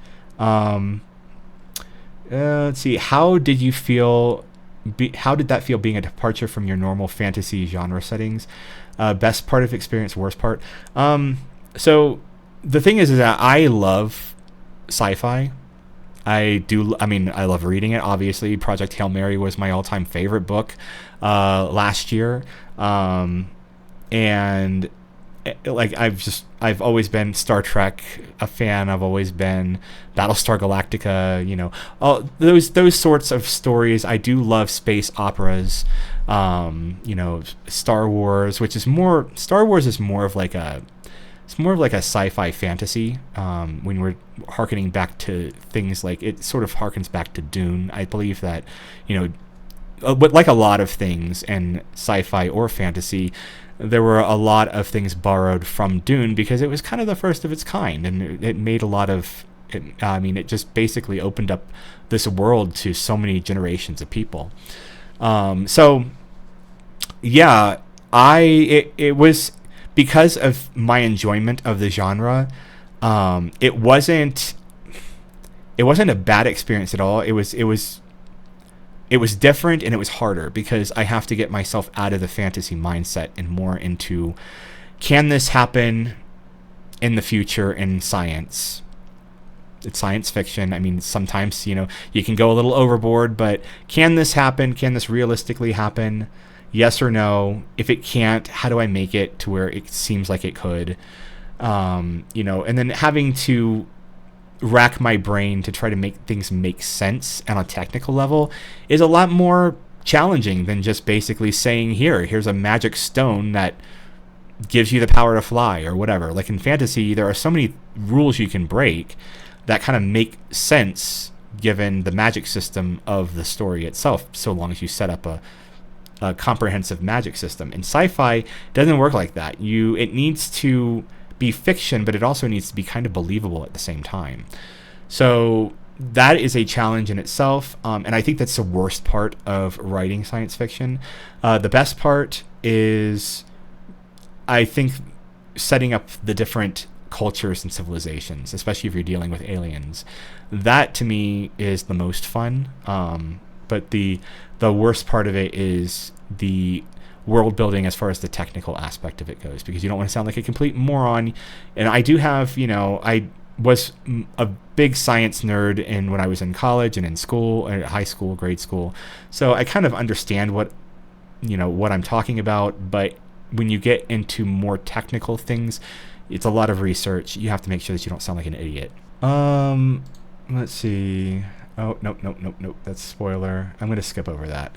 Let's see. How did you feel? How did that feel being a departure from your normal fantasy genre settings? Best part of experience, worst part. So the thing is that I love sci-fi. I love reading it. Obviously, Project Hail Mary was my all-time favorite book last year. And like I've always been Star Trek a fan. I've always been Battlestar Galactica, all those sorts of stories. I do love space operas. Star Wars, Star Wars is more of like a sci-fi fantasy. When we're harkening back to things like, it sort of harkens back to Dune. I believe that, but like a lot of things in sci-fi or fantasy, there were a lot of things borrowed from Dune because it was kind of the first of its kind, and it made a lot of. It just basically opened up this world to so many generations of people. So, yeah, it was because of my enjoyment of the genre. It wasn't a bad experience at all. It was different, and it was harder because I have to get myself out of the fantasy mindset and more into, can this happen in the future in science? It's science fiction. I mean, sometimes, you can go a little overboard, but can this happen? Can this realistically happen? Yes or no? If it can't, how do I make it to where it seems like it could? And then having to rack my brain to try to make things make sense on a technical level is a lot more challenging than just basically saying, here's a magic stone that gives you the power to fly or whatever. Like in fantasy, there are so many rules you can break that kind of make sense given the magic system of the story itself, so long as you set up a comprehensive magic system. In sci-fi, it doesn't work like that. It needs to be fiction, but it also needs to be kind of believable at the same time. So that is a challenge in itself, and I think that's the worst part of writing science fiction. The best part is, I think, setting up the different cultures and civilizations, especially if you're dealing with aliens. That to me is the most fun. But the worst part of it is the world building as far as the technical aspect of it goes, because you don't want to sound like a complete moron. And I do have, I was a big science nerd when I was in college and in school, high school, grade school. So I kind of understand what I'm talking about. But when you get into more technical things, it's a lot of research. You have to make sure that you don't sound like an idiot. Let's see. Oh, nope. That's a spoiler. I'm going to skip over that.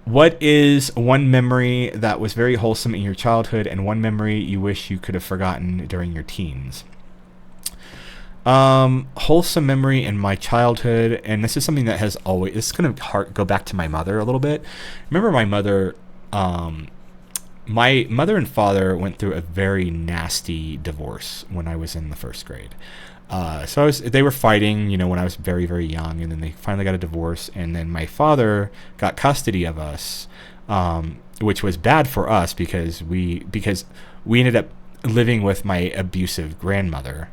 What is one memory that was very wholesome in your childhood and one memory you wish you could have forgotten during your teens? Wholesome memory in my childhood, and this is something that has always, this is going to go back to my mother a little bit. Remember my mother and father went through a very nasty divorce when I was in the first grade. So they were fighting, when I was very, very young, and then they finally got a divorce, and then my father got custody of us, which was bad for us because we ended up living with my abusive grandmother,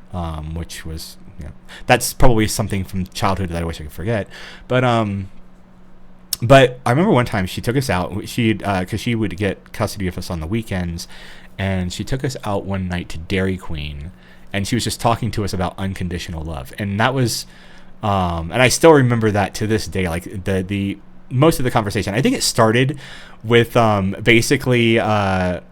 which was, that's probably something from childhood that I wish I could forget. But I remember one time she took us out, because she would get custody of us on the weekends, and she took us out one night to Dairy Queen. And she was just talking to us about unconditional love. And that was, and I still remember that to this day, like the most of the conversation. I think it started with basically us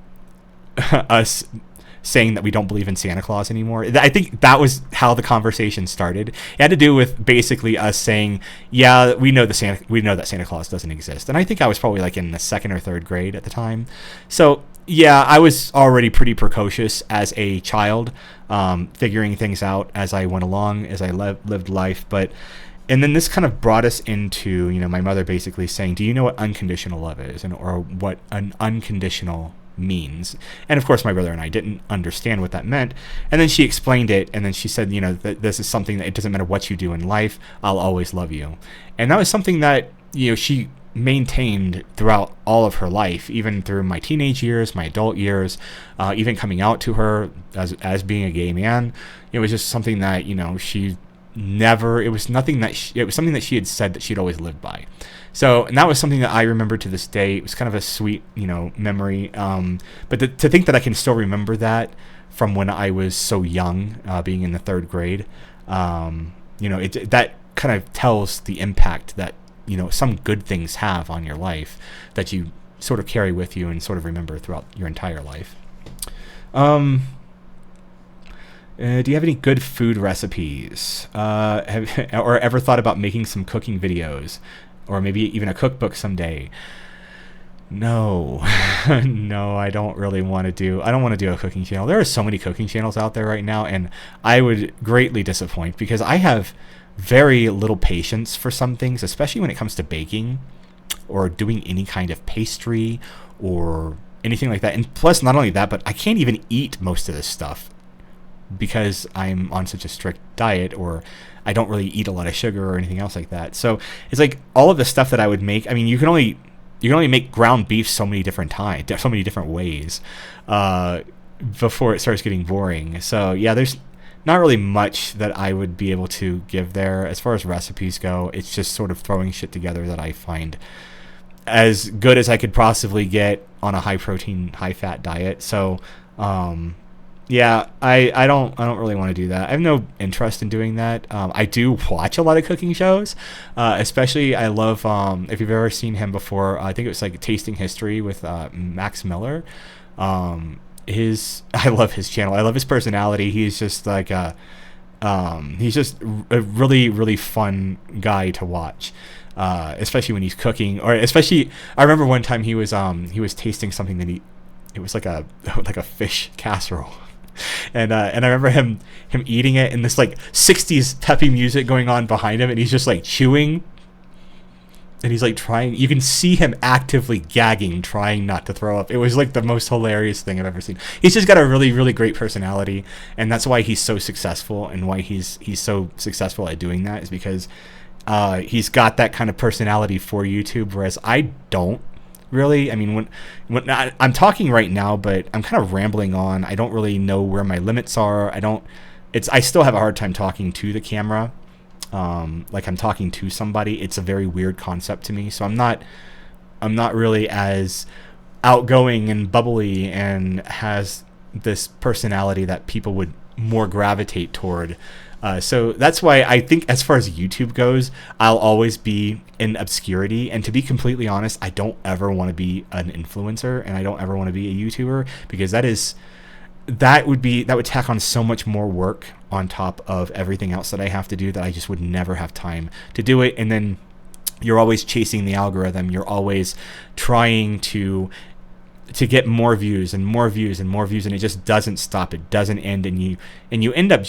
saying that we don't believe in Santa Claus anymore. I think that was how the conversation started. It had to do with basically us saying, yeah, we know that Santa Claus doesn't exist. And I think I was probably like in the second or third grade at the time. So yeah, I was already pretty precocious as a child, figuring things out as I went along, as I lived life. But and then this kind of brought us into, my mother basically saying, do you know what unconditional love is, or what an unconditional means? And of course my brother and I didn't understand what that meant, and then she explained it, and then she said, that this is something that it doesn't matter what you do in life, I'll always love you. And that was something that she maintained throughout all of her life, even through my teenage years, my adult years, even coming out to her as being a gay man. It was just something that she never, it was something that she had said that she'd always lived by. So, and that was something that I remember to this day. It was kind of a sweet memory, but to think that I can still remember that from when I was so young, being in the 3rd grade, that kind of tells the impact that some good things have on your life that you sort of carry with you and sort of remember throughout your entire life. Do you have any good food recipes? Or ever thought about making some cooking videos, or maybe even a cookbook someday? No, no, I don't really want to do. I don't want to do a cooking channel. There are so many cooking channels out there right now, and I would greatly disappoint because I have very little patience for some things, especially when it comes to baking or doing any kind of pastry or anything like that. And plus, not only that, but I can't even eat most of this stuff because I'm on such a strict diet, or I don't really eat a lot of sugar or anything else like that. So it's like all of the stuff that I would make. I mean, you can only make ground beef so many different times, so many different ways, before it starts getting boring. So yeah, there's not really much that I would be able to give there as far as recipes go. It's just sort of throwing shit together that I find as good as I could possibly get on a high protein, high fat diet. So, yeah, I don't really want to do that. I have no interest in doing that. I do watch a lot of cooking shows, especially I love, if you've ever seen him before, I think it was like Tasting History with Max Miller. I love his channel. I love his personality. He's just like he's just a really, really fun guy to watch, especially when he's cooking. Or especially, I remember one time he was tasting something that it was like a fish casserole. And I remember him eating it, and this like 60s peppy music going on behind him, and he's just like chewing, and he's like trying. You can see him actively gagging, trying not to throw up. It was like the most hilarious thing I've ever seen. He's just got a really, really great personality, and that's why he's so successful, and why he's so successful at doing that is because he's got that kind of personality for YouTube, whereas I don't. Really, I mean, when I'm talking right now, but I'm kind of rambling on. I don't really know where my limits are. I still have a hard time talking to the camera, like I'm talking to somebody. It's a very weird concept to me. So I'm not really as outgoing and bubbly and has this personality that people would more gravitate toward. So that's why I think as far as YouTube goes, I'll always be in obscurity. And to be completely honest, I don't ever want to be an influencer, and I don't ever want to be a YouTuber, because that would tack on so much more work on top of everything else that I have to do, that I just would never have time to do it. And then you're always chasing the algorithm. You're always trying to get more views and more views and more views, and it just doesn't stop. It doesn't end, and you end up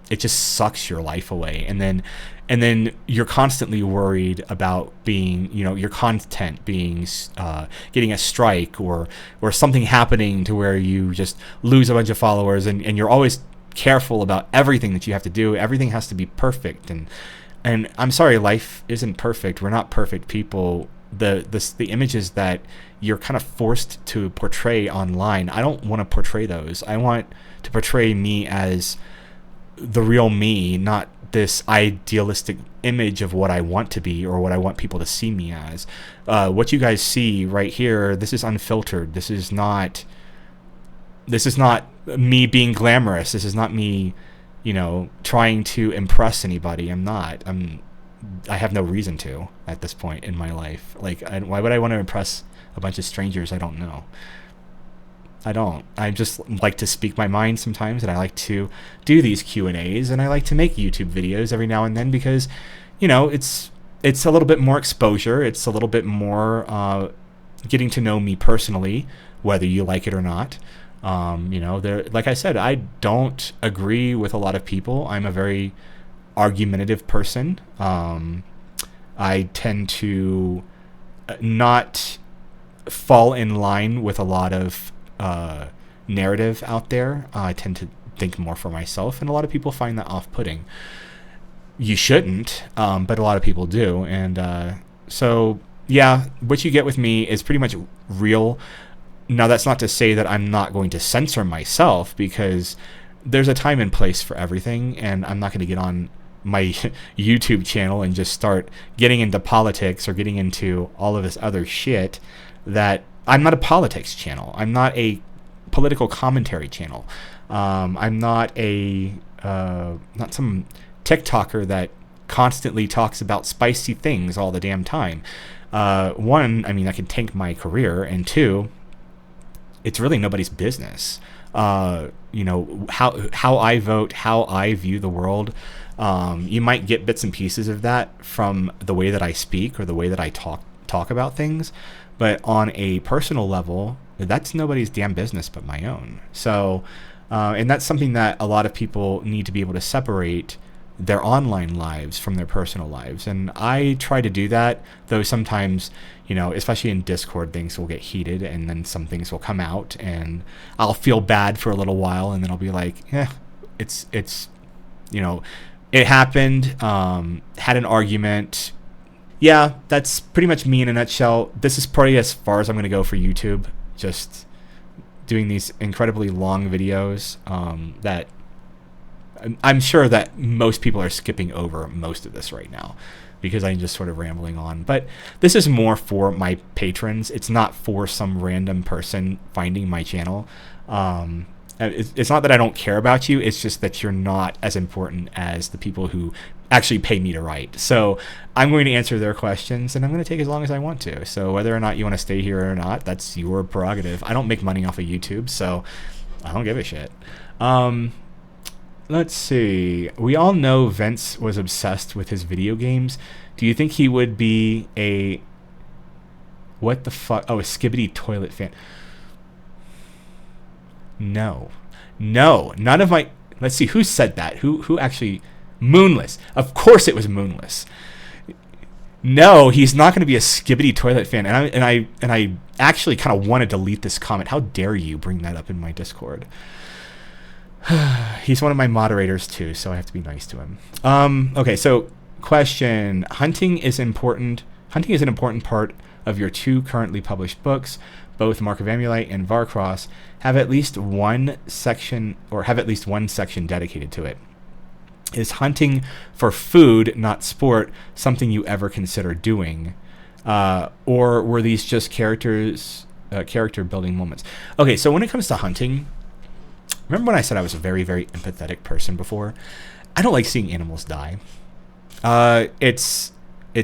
it just sucks your life away. And then you're constantly worried about being, your content being, getting a strike or something happening to where you just lose a bunch of followers, and you're always careful about everything that you have to do. Everything has to be perfect. And I'm sorry, life isn't perfect. We're not perfect people. The images that you're kind of forced to portray online, I don't want to portray those. I want to portray me as the real me, not this idealistic image of what I want to be or what I want people to see me as. What you guys see right here, this is unfiltered. This is not me being glamorous. This is not me, trying to impress anybody. I have no reason to at this point in my life. Like, why would I want to impress a bunch of strangers I don't know? I don't. I just like to speak my mind sometimes, and I like to do these Q&As, and I like to make YouTube videos every now and then because, it's a little bit more exposure. It's a little bit more getting to know me personally, whether you like it or not. Like I said, I don't agree with a lot of people. I'm a very argumentative person. I tend to not fall in line with a lot of narrative out there. I tend to think more for myself, and a lot of people find that off-putting. You shouldn't, but a lot of people do. And so, yeah, what you get with me is pretty much real. Now, that's not to say that I'm not going to censor myself, because there's a time and place for everything, and I'm not going to get on my YouTube channel and just start getting into politics or getting into all of this other shit. That I'm not a politics channel. I'm not a political commentary channel. I'm not not some TikToker that constantly talks about spicy things all the damn time. One, I mean, that can tank my career, and two, it's really nobody's business. How I vote, how I view the world. You might get bits and pieces of that from the way that I speak or the way that I talk about things, but on a personal level, that's nobody's damn business but my own. So, and that's something that a lot of people need to be able to separate their online lives from their personal lives. And I try to do that, though sometimes, especially in Discord, things will get heated, and then some things will come out, and I'll feel bad for a little while, and then I'll be like, it's it happened, had an argument. Yeah, that's pretty much me in a nutshell. This is probably as far as I'm going to go for YouTube, just doing these incredibly long videos that I'm sure that most people are skipping over most of this right now because I'm just sort of rambling on. But this is more for my patrons. It's not for some random person finding my channel. It's not that I don't care about you. It's just that you're not as important as the people who actually pay me to write. So I'm going to answer their questions, and I'm going to take as long as I want to. So whether or not you want to stay here or not, that's your prerogative. I don't make money off of YouTube, so I don't give a shit. Let's see. We all know Vince was obsessed with his video games. Do you think he would be a... What the fuck? Oh, a Skibbity Toilet fan. No. None of my... Let's see, who said that? Who actually... Moonless. Of course it was Moonless. No, he's not going to be a Skibbity Toilet fan. And I actually kind of want to delete this comment. How dare you bring that up in my Discord? He's one of my moderators too, so I have to be nice to him. Okay, so question. Hunting is an important part of your two currently published books. Both Mark of Amulite and Varcross have at least one section dedicated to it. Is hunting for food, not sport, something you ever consider doing? Or were these just character building moments? Okay, so when it comes to hunting, remember when I said I was a very, very empathetic person before? I don't like seeing animals die. It's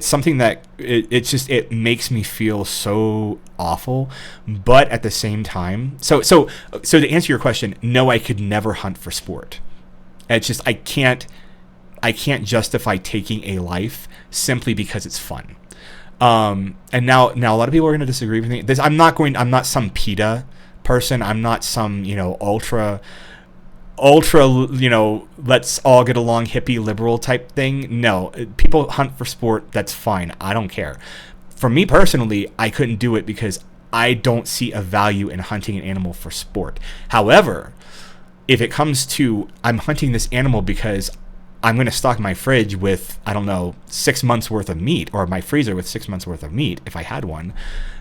something that it makes me feel so awful, but at the same time, so to answer your question, no, I could never hunt for sport. It's just I can't justify taking a life simply because it's fun. And now a lot of people are going to disagree with me. I'm not some PETA person. I'm not some ultra let's all get along hippie liberal type thing. No, people hunt for sport. That's fine. I don't care. For me personally, I couldn't do it because I don't see a value in hunting an animal for sport. However, if it comes to I'm hunting this animal because I'm going to stock my fridge with, 6 months worth of meat, or my freezer with 6 months worth of meat, if I had one,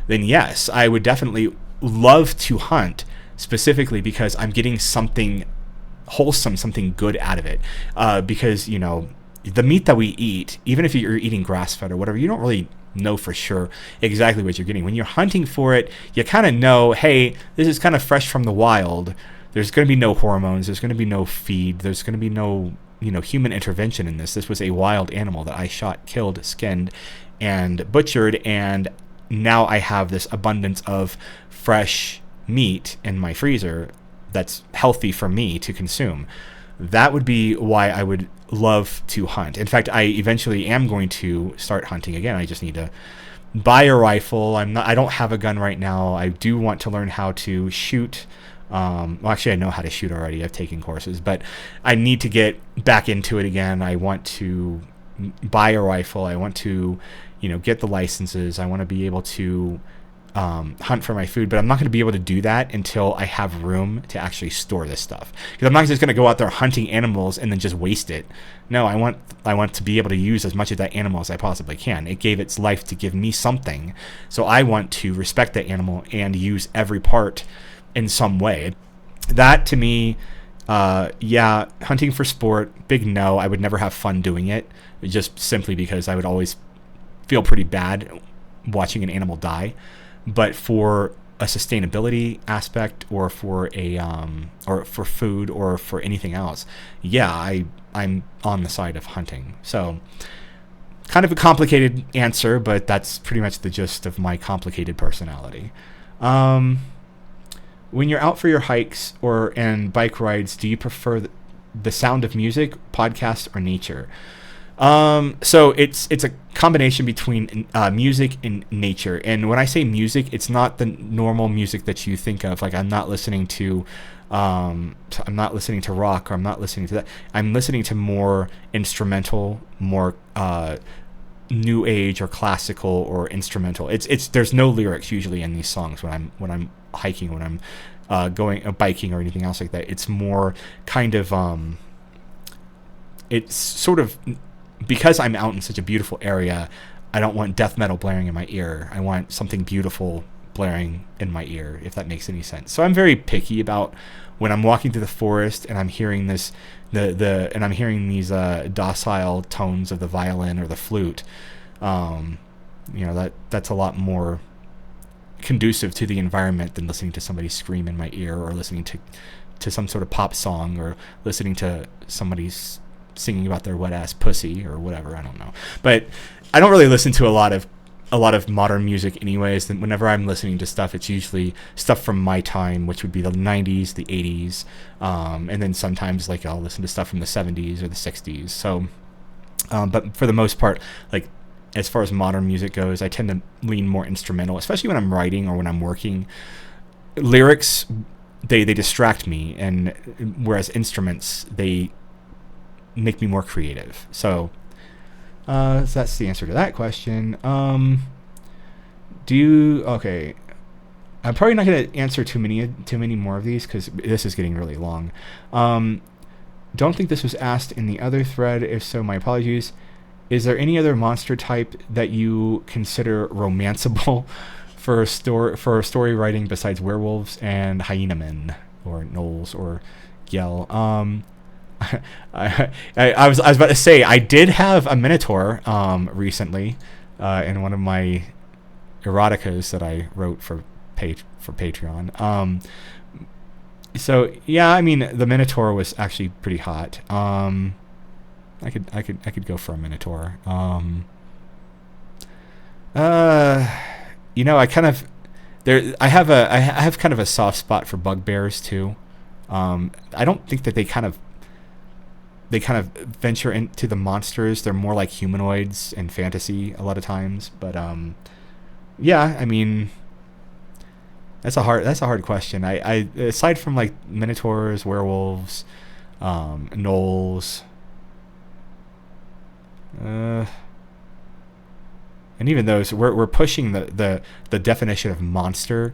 then yes, I would definitely love to hunt, specifically because I'm getting something wholesome, something good out of it. Because, the meat that we eat, even if you're eating grass-fed or whatever, you don't really know for sure exactly what you're getting. When you're hunting for it, you kind of know, hey, this is kind of fresh from the wild. There's going to be no hormones. There's going to be no feed. There's going to be no, human intervention in this. This was a wild animal that I shot, killed, skinned, and butchered, and now I have this abundance of fresh meat in my freezer that's healthy for me to consume. That would be why I would love to hunt. In fact, I eventually am going to start hunting again. I just need to buy a rifle. I don't have a gun right now. I do want to learn how to shoot Well, actually, I know how to shoot already. I've taken courses, but I need to get back into it again. I want to buy a rifle. I want to, get the licenses. I want to be able to hunt for my food, but I'm not going to be able to do that until I have room to actually store this stuff. Because I'm not just going to go out there hunting animals and then just waste it. No, I want to be able to use as much of that animal as I possibly can. It gave its life to give me something, so I want to respect that animal and use every part in some way. That to me, hunting for sport, big no. I would never have fun doing it, just simply because I would always feel pretty bad watching an animal die. But for a sustainability aspect, or for a or for food, or for anything else, I'm on the side of hunting. So kind of a complicated answer, but that's pretty much the gist of my complicated personality. When you're out for your hikes and bike rides, do you prefer the sound of music, podcast, or nature? So it's a combination between music and nature. And when I say music, it's not the normal music that you think of. Like I'm not listening to rock, or I'm not listening to that. I'm listening to more instrumental, more new age or classical or instrumental. It's there's no lyrics usually in these songs when I'm hiking, when I'm going biking or anything else like that. It's more kind of it's sort of, because I'm out in such a beautiful area, I don't want death metal blaring in my ear. I want something beautiful blaring in my ear, if that makes any sense. So I'm very picky about when I'm walking through the forest and I'm hearing this and I'm hearing these docile tones of the violin or the flute. That's a lot more conducive to the environment than listening to somebody scream in my ear, or listening to some sort of pop song, or listening to somebody's singing about their wet ass pussy or whatever. I don't know, but I don't really listen to a lot of modern music anyways. Then whenever I'm listening to stuff, it's usually stuff from my time, which would be the 90s, the 80s, and then sometimes like I'll listen to stuff from the 70s or the 60s. So but for the most part, like as far as modern music goes, I tend to lean more instrumental, especially when I'm writing or when I'm working. Lyrics, they distract me, and whereas instruments, they make me more creative. So that's the answer to that question. Okay, I'm probably not going to answer too many more of these, because this is getting really long. Don't think this was asked in the other thread. If so, my apologies. Is there any other monster type that you consider romanceable for story writing besides werewolves and hyena men, or gnolls, or Gyel? I was about to say, I did have a minotaur recently in one of my eroticas that I wrote for Patreon. So yeah, I mean, the minotaur was actually pretty hot. I could go for a minotaur. I kind of I have kind of a soft spot for bugbears too. I don't think that they kind of venture into the monsters. They're more like humanoids in fantasy a lot of times. But yeah, I mean, that's a hard question. I aside from like minotaurs, werewolves, gnolls, and even those, we're pushing the definition of monster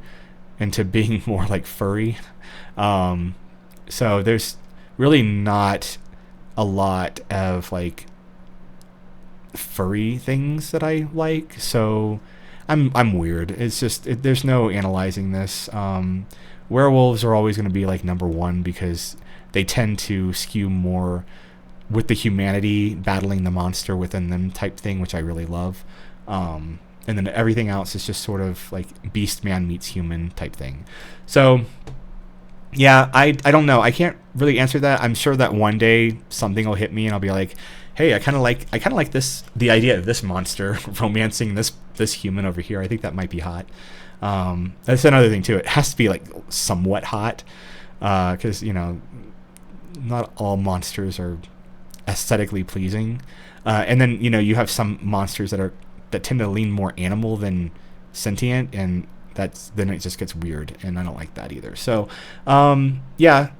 into being more like furry. So there's really not a lot of like furry things that I like. So I'm weird. It's just there's no analyzing this. Werewolves are always going to be like number one, because they tend to skew more with the humanity battling the monster within them type thing, which I really love. And then everything else is just sort of like beast man meets human type thing. So yeah, I don't know. I can't really answer that. I'm sure that one day something will hit me and I'll be like, hey, I kind of like this, the idea of this monster romancing this human over here. I think that might be hot. That's another thing too. It has to be like somewhat hot, because not all monsters are aesthetically pleasing. And then you have some monsters that tend to lean more animal than sentient, and then it just gets weird, and I don't like that either. So, yeah,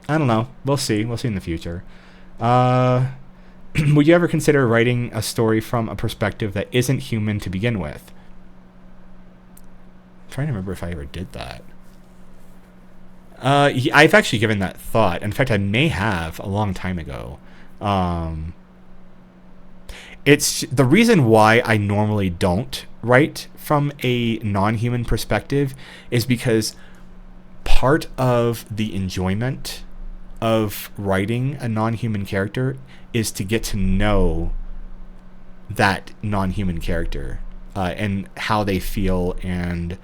I don't know. We'll see. We'll see in the future. Would you ever consider writing a story from a perspective that isn't human to begin with? I'm trying to remember if I ever did that. I've actually given that thought. In fact, I may have a long time ago. It's the reason why I normally don't write from a non-human perspective is because part of the enjoyment of writing a non-human character is to get to know that non-human character and how they feel and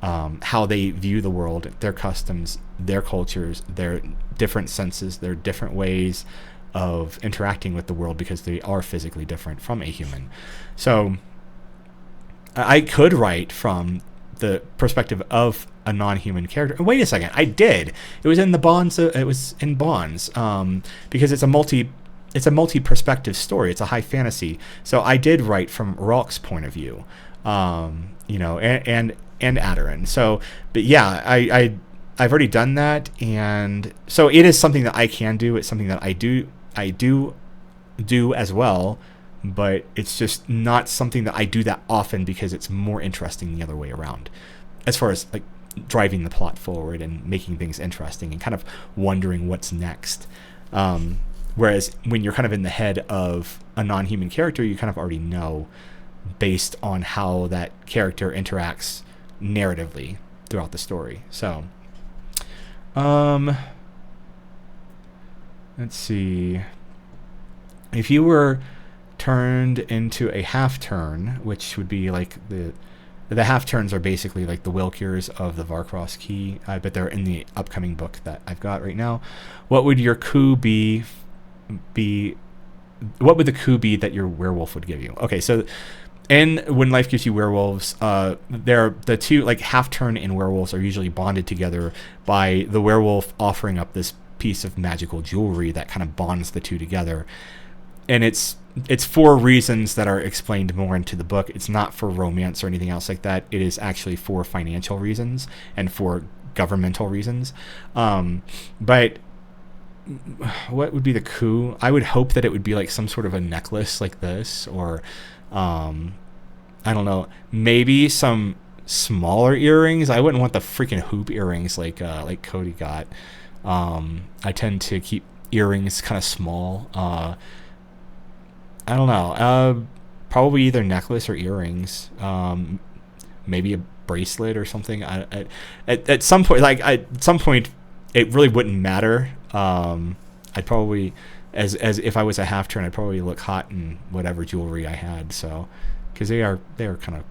how they view the world, their customs, their cultures, their different senses, their different ways of interacting with the world, because they are physically different from a human. So I could write from the perspective of a non-human character. Wait a second, I did. It was in the Bonds. It was in Bonds because it's a multi-perspective story. It's a high fantasy. So I did write from Ralk's point of view, you know, and Adarin. So, but yeah, I've already done that, and so it is something that I can do. It's something that I do as well, but it's just not something that I do that often because it's more interesting the other way around, as far as like driving the plot forward and making things interesting and kind of wondering what's next. Whereas when you're kind of in the head of a non-human character, you kind of already know based on how that character interacts narratively throughout the story. So, let's see. If you were turned into a half turn, which would be like the half turns are basically like the Wilkers of the Varkross Key, but they're in the upcoming book that I've got right now. What would your coup be? What would the coup be that your werewolf would give you? Okay, so and when life gives you werewolves, they're the two, like half turn and werewolves are usually bonded together by the werewolf offering up this piece of magical jewelry that kind of bonds the two together. And it's for reasons that are explained more into the book. It's not for romance or anything else like that. It is actually for financial reasons and for governmental reasons. But what would be the coup? I would hope that it would be like some sort of a necklace like this, or I don't know, maybe some smaller earrings. I wouldn't want the freaking hoop earrings like Cody got. I tend to keep earrings kind of small. I don't know. Probably either necklace or earrings. Maybe a bracelet or something. At some point, it really wouldn't matter. I'd probably, as if I was a half turn, I'd probably look hot in whatever jewelry I had. So, because they are kind of,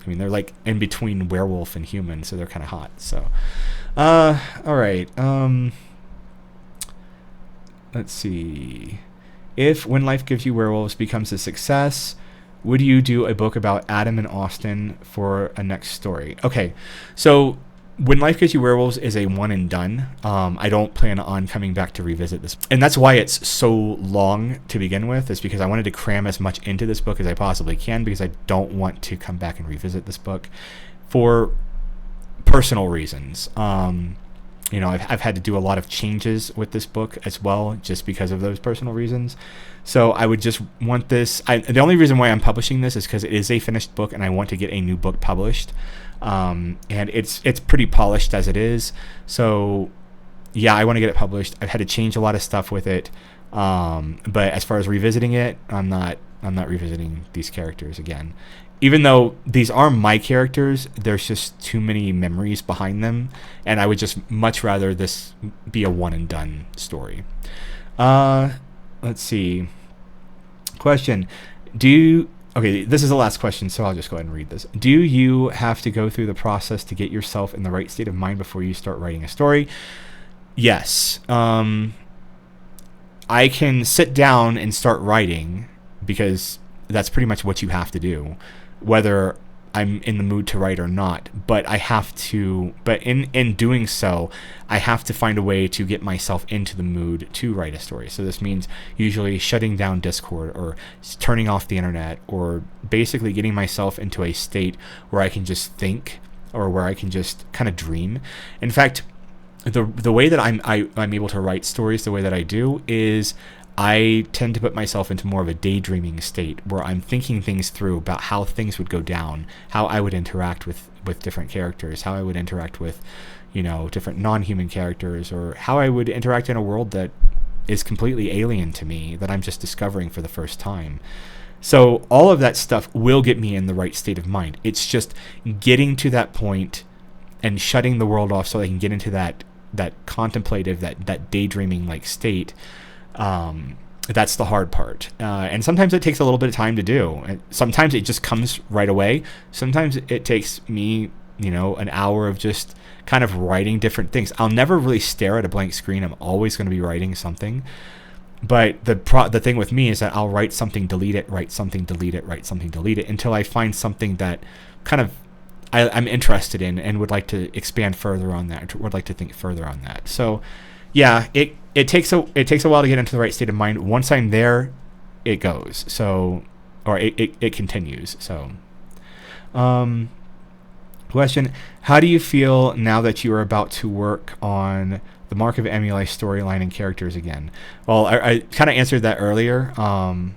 I mean, they're like in between werewolf and human, so they're kind of hot. So, all right. Let's see. If When Life Gives You Werewolves becomes a success, would you do a book about Adam and Austin for a next story? Okay, so When Life Gives You Werewolves is a one and done. I don't plan on coming back to revisit this. And that's why it's so long to begin with, is because I wanted to cram as much into this book as I possibly can, because I don't want to come back and revisit this book for personal reasons. You know, I've had to do a lot of changes with this book as well, just because of those personal reasons. So I would just want this. The only reason why I'm publishing this is because it is a finished book, and I want to get a new book published. And it's pretty polished as it is. So yeah, I want to get it published. I've had to change a lot of stuff with it. But as far as revisiting it, I'm not revisiting these characters again. Even though these are my characters, there's just too many memories behind them, and I would just much rather this be a one and done story. Let's see. Question. Okay, this is the last question, so I'll just go ahead and read this. Do you have to go through the process to get yourself in the right state of mind before you start writing a story? Yes. I can sit down and start writing, because that's pretty much what you have to do, whether I'm in the mood to write or not. But in doing so, I have to find a way to get myself into the mood to write a story. So this means usually shutting down Discord, or turning off the internet, or basically getting myself into a state where I can just think or where I can just kind of dream. In fact, the way that I'm able to write stories the way that I do is I tend to put myself into more of a daydreaming state where I'm thinking things through about how things would go down, how I would interact with different characters, how I would interact with, different non-human characters, or how I would interact in a world that is completely alien to me that I'm just discovering for the first time. So all of that stuff will get me in the right state of mind. It's just getting to that point and shutting the world off so I can get into that contemplative, that daydreaming like state. That's the hard part. And sometimes it takes a little bit of time to do. And sometimes it just comes right away. Sometimes it takes me, an hour of just kind of writing different things. I'll never really stare at a blank screen. I'm always going to be writing something. But the thing with me is that I'll write something, delete it, write something, delete it, write something, delete it, until I find something that kind of I'm interested in and would like to expand further on that, or would like to think further on that. So, yeah, it takes a while to get into the right state of mind. Once I'm there, it goes. So, or it continues. So, question: how do you feel now that you are about to work on the Mark of Emuli storyline and characters again? Well, I kind of answered that earlier, and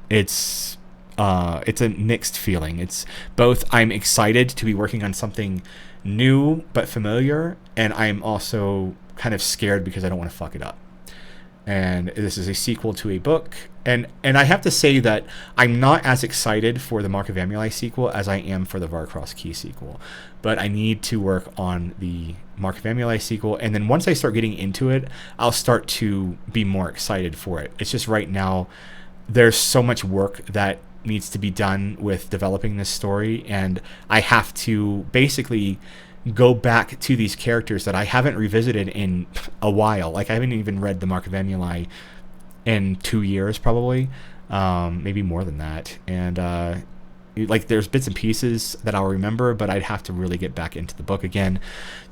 it's a mixed feeling. It's both I'm excited to be working on something new but familiar, and I'm also kind of scared because I don't want to fuck it up. And this is a sequel to a book, and I have to say that I'm not as excited for the Mark of Emuli sequel as I am for the Varcross Key sequel. But I need to work on the Mark of Emuli sequel, and then once I start getting into it, I'll start to be more excited for it. It's just right now there's so much work that needs to be done with developing this story, and I have to basically go back to these characters that I haven't revisited in a while. Like, I haven't even read the Mark of Emuli in 2 years, probably, maybe more than that. And like, there's bits and pieces that I'll remember, but I'd have to really get back into the book again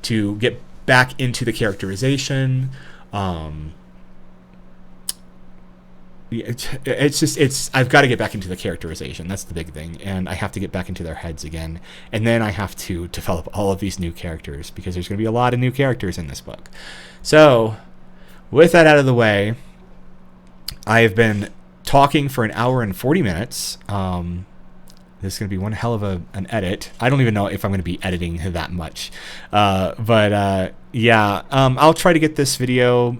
to get back into the characterization. I've got to get back into the characterization. That's the big thing. And I have to get back into their heads again. And then I have to develop all of these new characters, because there's going to be a lot of new characters in this book. So, with that out of the way, I've been talking for an hour and 40 minutes. This is going to be one hell of an edit. I don't even know if I'm going to be editing that much. But I'll try to get this video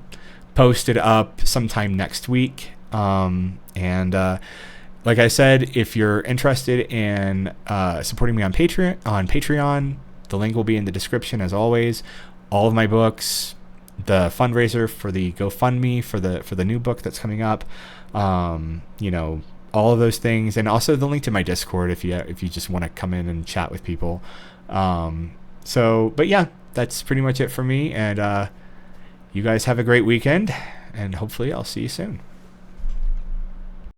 posted up sometime next week. Like I said, if you're interested in supporting me on Patreon, the link will be in the description as always. All of my books, the fundraiser for the GoFundMe for the new book that's coming up, all of those things, and also the link to my Discord if you just want to come in and chat with people. But yeah, that's pretty much it for me, and you guys have a great weekend, and hopefully I'll see you soon.